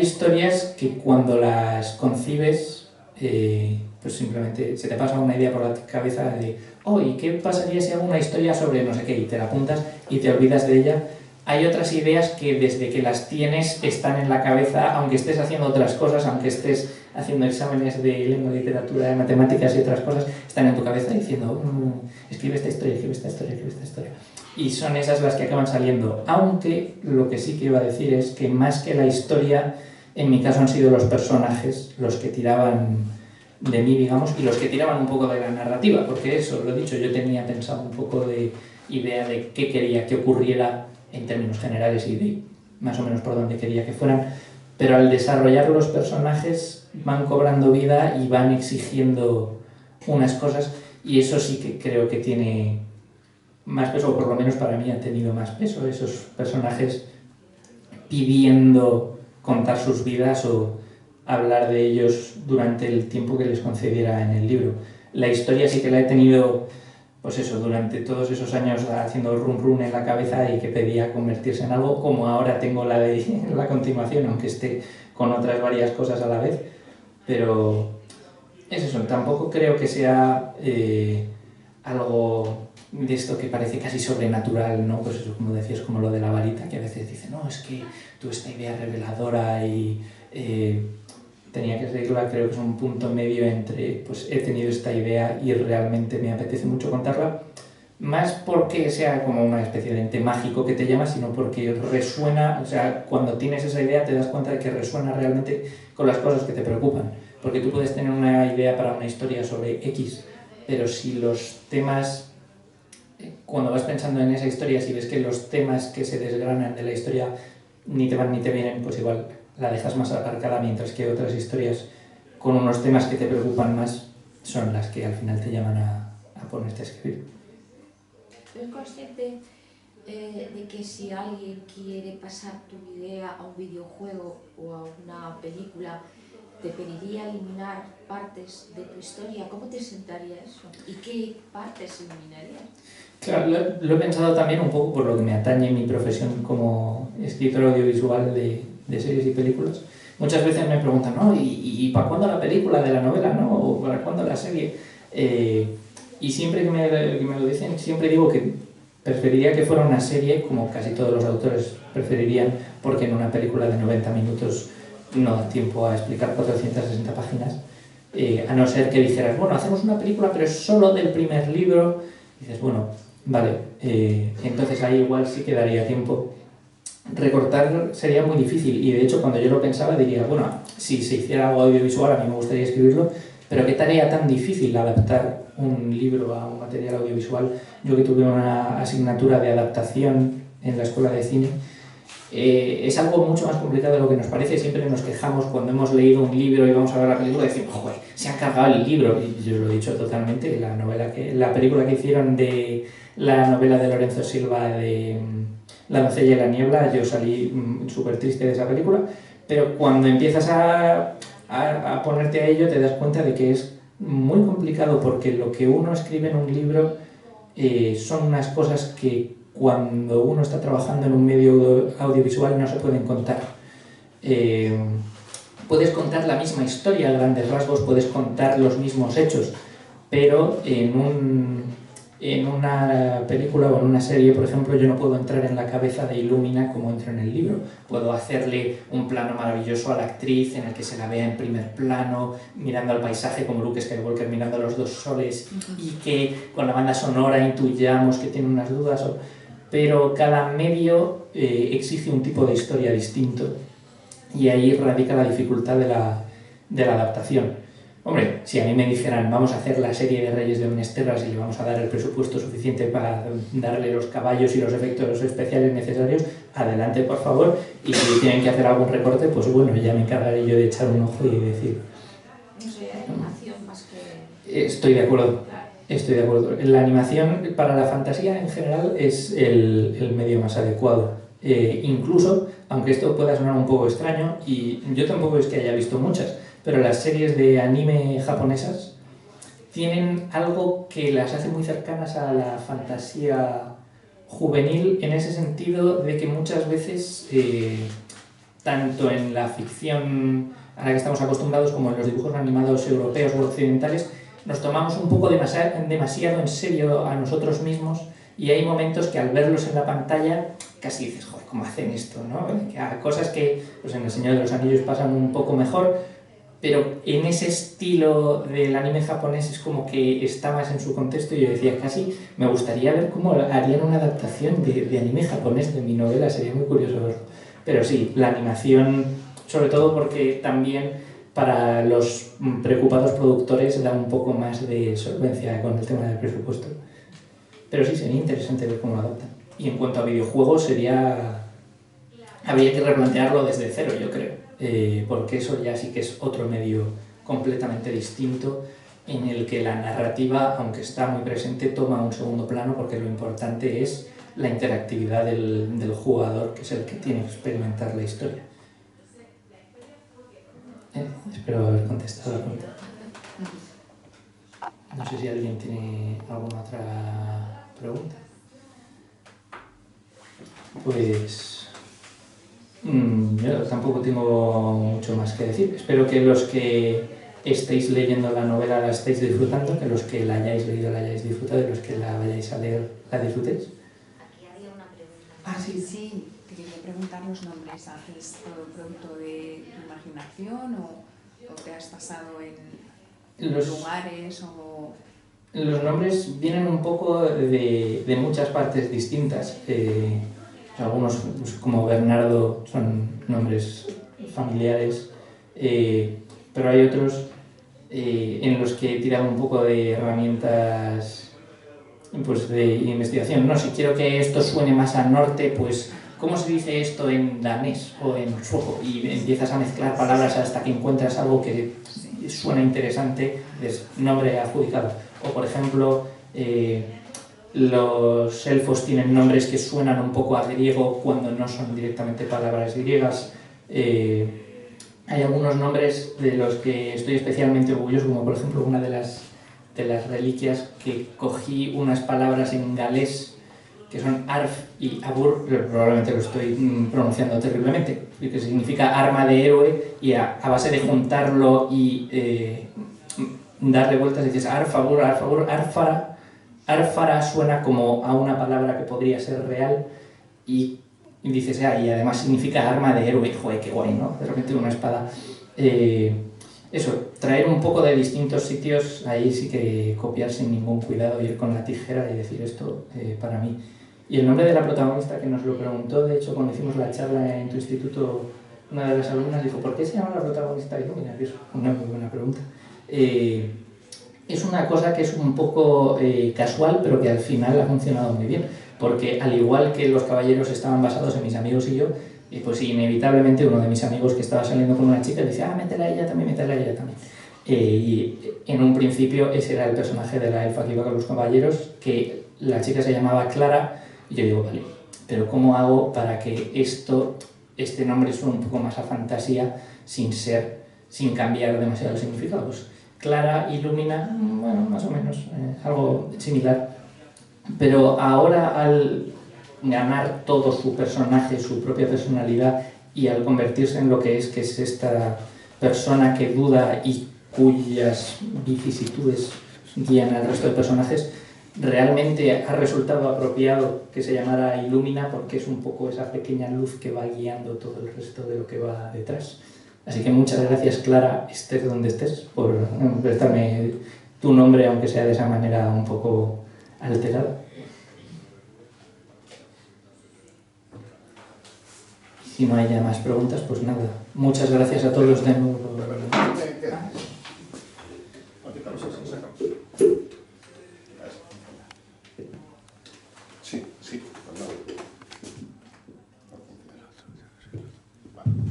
historias que cuando las concibes, pues simplemente se te pasa una idea por la cabeza de ¿y qué pasaría si hago una historia sobre no sé qué? Y te la apuntas y te olvidas de ella. Hay otras ideas que desde que las tienes están en la cabeza, aunque estés haciendo otras cosas, aunque estés haciendo exámenes de lengua, literatura, de matemáticas y otras cosas, están en tu cabeza diciendo escribe esta historia, escribe esta historia, escribe esta historia. Y son esas las que acaban saliendo. Aunque lo que sí que iba a decir es que más que la historia, en mi caso han sido los personajes los que tiraban de mí, digamos, y los que tiraban un poco de la narrativa, porque eso, lo he dicho, yo tenía pensado un poco de idea de qué quería que ocurriera en términos generales y de más o menos por dónde quería que fueran, pero al desarrollar los personajes van cobrando vida y van exigiendo unas cosas, y eso sí que creo que tiene más peso, o por lo menos para mí ha tenido más peso, esos personajes pidiendo contar sus vidas o hablar de ellos durante el tiempo que les concediera en el libro. La historia sí que la he tenido, pues eso, durante todos esos años haciendo run run en la cabeza y que pedía convertirse en algo, como ahora tengo la de la continuación, aunque esté con otras varias cosas a la vez, pero es eso, tampoco creo que sea algo de esto que parece casi sobrenatural, ¿no? Pues eso, como decías, como lo de la varita, que a veces dice, no, es que tú esta idea reveladora y tenía que seguirla, creo que es un punto medio entre, pues he tenido esta idea y realmente me apetece mucho contarla, más porque sea como una especie de ente mágico que te llama, sino porque resuena, o sea, cuando tienes esa idea te das cuenta de que resuena realmente con las cosas que te preocupan, porque tú puedes tener una idea para una historia sobre X, pero si los temas, cuando vas pensando en esa historia, si ves que los temas que se desgranan de la historia ni te van ni te vienen, pues igual la dejas más aparcada, mientras que otras historias con unos temas que te preocupan más son las que al final te llaman a ponerte a escribir. ¿Eres consciente de que si alguien quiere pasar tu idea a un videojuego o a una película, te pediría eliminar partes de tu historia? ¿Cómo te sentaría eso? ¿Y qué partes eliminarías? Claro, lo he pensado también un poco por lo que me atañe mi profesión como escritor audiovisual de series y películas. Muchas veces me preguntan, ¿no? ¿Y para cuándo la película de la novela, no? ¿O para cuándo la serie? Y siempre que me lo dicen, siempre digo que preferiría que fuera una serie, como casi todos los autores preferirían, porque en una película de 90 minutos no da tiempo a explicar 460 páginas, a no ser que dijeras, bueno, hacemos una película pero es solo del primer libro. Y dices, bueno, vale, entonces ahí igual sí que daría tiempo. Recortar sería muy difícil, y de hecho cuando yo lo pensaba diría, bueno, si se hiciera algo audiovisual a mí me gustaría escribirlo, pero qué tarea tan difícil adaptar un libro a un material audiovisual. Yo que tuve una asignatura de adaptación en la escuela de cine, es algo mucho más complicado de lo que nos parece. Siempre nos quejamos cuando hemos leído un libro y vamos a ver la película y decimos, joder, se han cargado el libro. Y yo lo he dicho totalmente, la película que hicieron de la novela de Lorenzo Silva de La doncella y la niebla, yo salí súper triste de esa película, pero cuando empiezas a ponerte a ello te das cuenta de que es muy complicado, porque lo que uno escribe en un libro son unas cosas que cuando uno está trabajando en un medio audiovisual no se pueden contar. Puedes contar la misma historia a grandes rasgos, puedes contar los mismos hechos, pero en una película o en una serie, por ejemplo, yo no puedo entrar en la cabeza de Illumina como entro en el libro. Puedo hacerle un plano maravilloso a la actriz en el que se la vea en primer plano, mirando al paisaje como Luke Skywalker mirando a los dos soles, y que con la banda sonora intuyamos que tiene unas dudas. pero cada medio exige un tipo de historia distinto y ahí radica la dificultad de la adaptación. Hombre, si a mí me dijeran vamos a hacer la serie de Reyes de Minas y le vamos a dar el presupuesto suficiente para darle los caballos y los efectos especiales necesarios, adelante por favor, y si tienen que hacer algún recorte, pues bueno, ya me encargaré yo de echar un ojo y decir... No sé, animación más que... Estoy de acuerdo, estoy de acuerdo. La animación para la fantasía en general es el medio más adecuado. Incluso, aunque esto pueda sonar un poco extraño, y yo tampoco es que haya visto muchas, pero las series de anime japonesas tienen algo que las hace muy cercanas a la fantasía juvenil en ese sentido de que muchas veces, tanto en la ficción a la que estamos acostumbrados como en los dibujos animados europeos o occidentales, nos tomamos un poco demasiado en serio a nosotros mismos y hay momentos que al verlos en la pantalla casi dices, joder, ¿cómo hacen esto? ¿No? Cosas que pues en El Señor de los Anillos pasan un poco mejor, pero en ese estilo del anime japonés es como que está más en su contexto y yo decía, casi me gustaría ver cómo harían una adaptación de anime japonés de mi novela, sería muy curioso verlo. Pero sí, la animación, sobre todo porque también para los preocupados productores da un poco más de solvencia con el tema del presupuesto. Pero sí, sería interesante ver cómo lo adaptan. Y en cuanto a videojuegos, habría que replantearlo desde cero, yo creo. Porque eso ya sí que es otro medio completamente distinto en el que la narrativa, aunque está muy presente, toma un segundo plano porque lo importante es la interactividad del jugador, que es el que tiene que experimentar la historia. Espero haber contestado la pregunta. No sé si alguien tiene alguna otra pregunta. Pues... yo tampoco tengo mucho más que decir. Espero que los que estéis leyendo la novela la estéis disfrutando, que los que la hayáis leído la hayáis disfrutado y los que la vayáis a leer la disfrutéis. Aquí había una pregunta. Ah, sí, sí. Te quería preguntar los nombres. ¿Haces todo producto de tu imaginación o te has basado en los lugares o...? Los nombres vienen un poco de muchas partes distintas. Algunos, pues, como Bernardo, son nombres familiares, pero hay otros en los que he tirado un poco de herramientas pues, de investigación. No, si quiero que esto suene más al norte, pues ¿cómo se dice esto en danés o en sueco? Y empiezas a mezclar palabras hasta que encuentras algo que suena interesante, es nombre adjudicado. O por ejemplo... los elfos tienen nombres que suenan un poco a griego cuando no son directamente palabras griegas. Hay algunos nombres de los que estoy especialmente orgulloso, como por ejemplo una de las reliquias que cogí unas palabras en galés que son arf y abur, probablemente lo estoy pronunciando terriblemente, que significa arma de héroe, y a base de juntarlo y darle vueltas dices arf, abur, arfara. Arfara suena como a una palabra que podría ser real y dices, y además significa arma de héroe, joder, qué guay, ¿no? De repente una espada. Eso, traer un poco de distintos sitios, ahí sí que copiar sin ningún cuidado, ir con la tijera y decir esto para mí. Y el nombre de la protagonista que nos lo preguntó, de hecho, cuando hicimos la charla en tu instituto, una de las alumnas dijo, ¿por qué se llama la protagonista Illumina? Es una muy buena pregunta. Es una cosa que es un poco casual, pero que al final ha funcionado muy bien, porque al igual que los caballeros estaban basados en mis amigos y yo, pues inevitablemente uno de mis amigos que estaba saliendo con una chica dice, métela a ella también, métela a ella también. Y en un principio ese era el personaje de la elfa que iba con los caballeros, que la chica se llamaba Clara, y yo digo, vale, pero ¿cómo hago para que este nombre suene un poco más a fantasía sin cambiar demasiado el significado? Pues, Clara, Illumina, bueno, más o menos, algo similar. Pero ahora al ganar todo su personaje, su propia personalidad, y al convertirse en lo que es esta persona que duda y cuyas vicisitudes guían al resto de personajes, realmente ha resultado apropiado que se llamara Illumina porque es un poco esa pequeña luz que va guiando todo el resto de lo que va detrás. Así que muchas gracias, Clara, estés donde estés, por prestarme tu nombre, aunque sea de esa manera un poco alterada. si no hay ya más preguntas, pues nada. Muchas gracias a todos de nuevo. Sí, sí.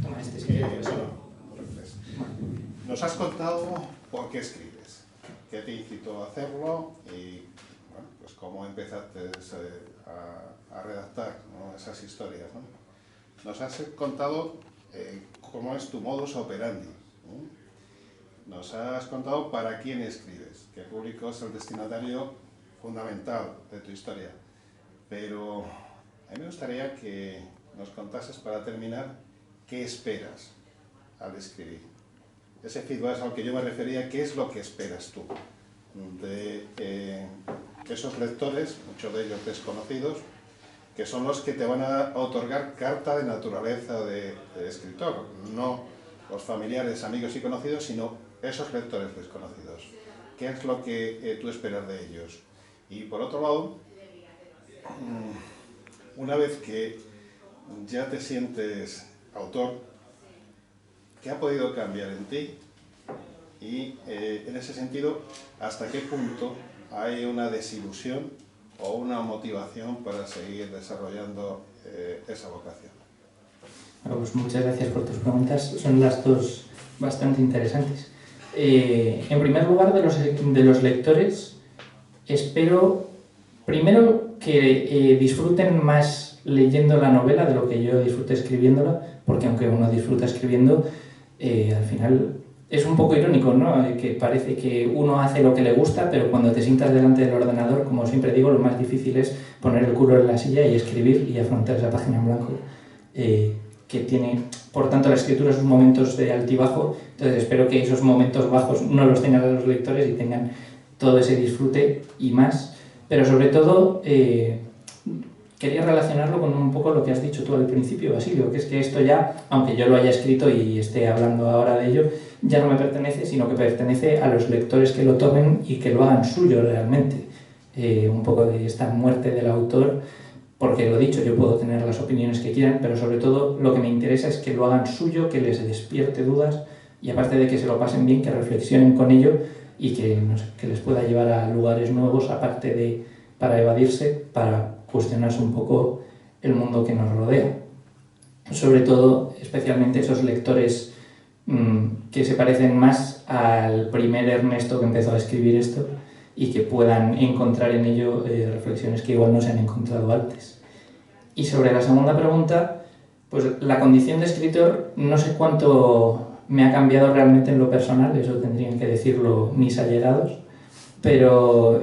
Toma este, si quieres. Nos has contado por qué escribes, qué te incitó a hacerlo y bueno, pues cómo empezaste a redactar, ¿no?, esas historias, ¿no? Nos has contado cómo es tu modus operandi, ¿no? Nos has contado para quién escribes, qué público es el destinatario fundamental de tu historia. Pero a mí me gustaría que nos contases, para terminar, qué esperas al escribir. Ese feedback al que yo me refería, ¿qué es lo que esperas tú de esos lectores, muchos de ellos desconocidos, que son los que te van a otorgar carta de naturaleza de escritor? No los familiares, amigos y conocidos, sino esos lectores desconocidos. ¿Qué es lo que tú esperas de ellos? Y por otro lado, una vez que ya te sientes autor, ¿qué ha podido cambiar en ti? Y en ese sentido, ¿hasta qué punto hay una desilusión o una motivación para seguir desarrollando esa vocación? Bueno, pues muchas gracias por tus preguntas. Son las dos bastante interesantes. En primer lugar, de los lectores, espero primero que disfruten más leyendo la novela de lo que yo disfruté escribiéndola, porque aunque uno disfruta escribiendo, al final es un poco irónico, ¿no? Que parece que uno hace lo que le gusta, pero cuando te sientas delante del ordenador, como siempre digo, lo más difícil es poner el culo en la silla y escribir y afrontar esa página en blanco, que tiene, por tanto, la escritura sus momentos de altibajo. Entonces espero que esos momentos bajos no los tengan los lectores y tengan todo ese disfrute y más, pero sobre todo quería relacionarlo con un poco lo que has dicho tú al principio, Basilio, que es que esto ya, aunque yo lo haya escrito y esté hablando ahora de ello, ya no me pertenece, sino que pertenece a los lectores que lo tomen y que lo hagan suyo realmente. Un poco de esta muerte del autor, porque lo dicho, yo puedo tener las opiniones que quieran, pero sobre todo lo que me interesa es que lo hagan suyo, que les despierte dudas y aparte de que se lo pasen bien, que reflexionen con ello y que, no sé, que les pueda llevar a lugares nuevos, aparte de para evadirse, para cuestionarse un poco el mundo que nos rodea. Sobre todo, especialmente esos lectores que se parecen más al primer Ernesto que empezó a escribir esto y que puedan encontrar en ello reflexiones que igual no se han encontrado antes. Y sobre la segunda pregunta, pues la condición de escritor no sé cuánto me ha cambiado realmente en lo personal, eso tendrían que decirlo mis allegados, pero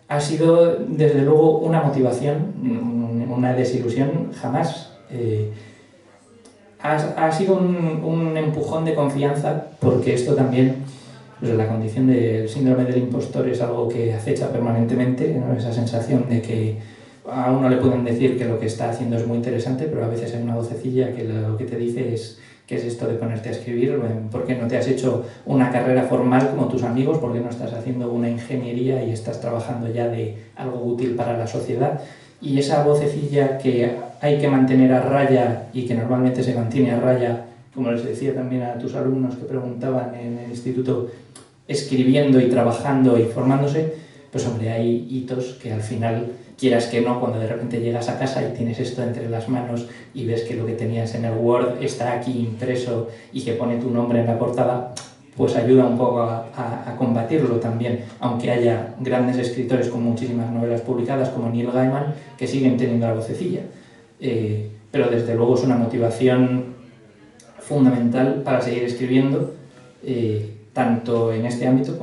ha sido desde luego una motivación, una desilusión jamás. Ha sido un empujón de confianza, porque esto también, pues la condición del síndrome del impostor es algo que acecha permanentemente, ¿no? Esa sensación de que a uno le pueden decir que lo que está haciendo es muy interesante, pero a veces hay una vocecilla que lo que te dice es: ¿qué es esto de ponerte a escribir? ¿Por qué no te has hecho una carrera formal como tus amigos? ¿Por qué no estás haciendo una ingeniería y estás trabajando ya de algo útil para la sociedad? Y esa vocecilla que hay que mantener a raya y que normalmente se mantiene a raya, como les decía también a tus alumnos que preguntaban en el instituto, escribiendo y trabajando y formándose, pues hombre, hay hitos que al final, quieras que no, cuando de repente llegas a casa y tienes esto entre las manos y ves que lo que tenías en el Word está aquí impreso y que pone tu nombre en la portada, pues ayuda un poco a combatirlo también, aunque haya grandes escritores con muchísimas novelas publicadas como Neil Gaiman que siguen teniendo la vocecilla. Pero desde luego es una motivación fundamental para seguir escribiendo, tanto en este ámbito como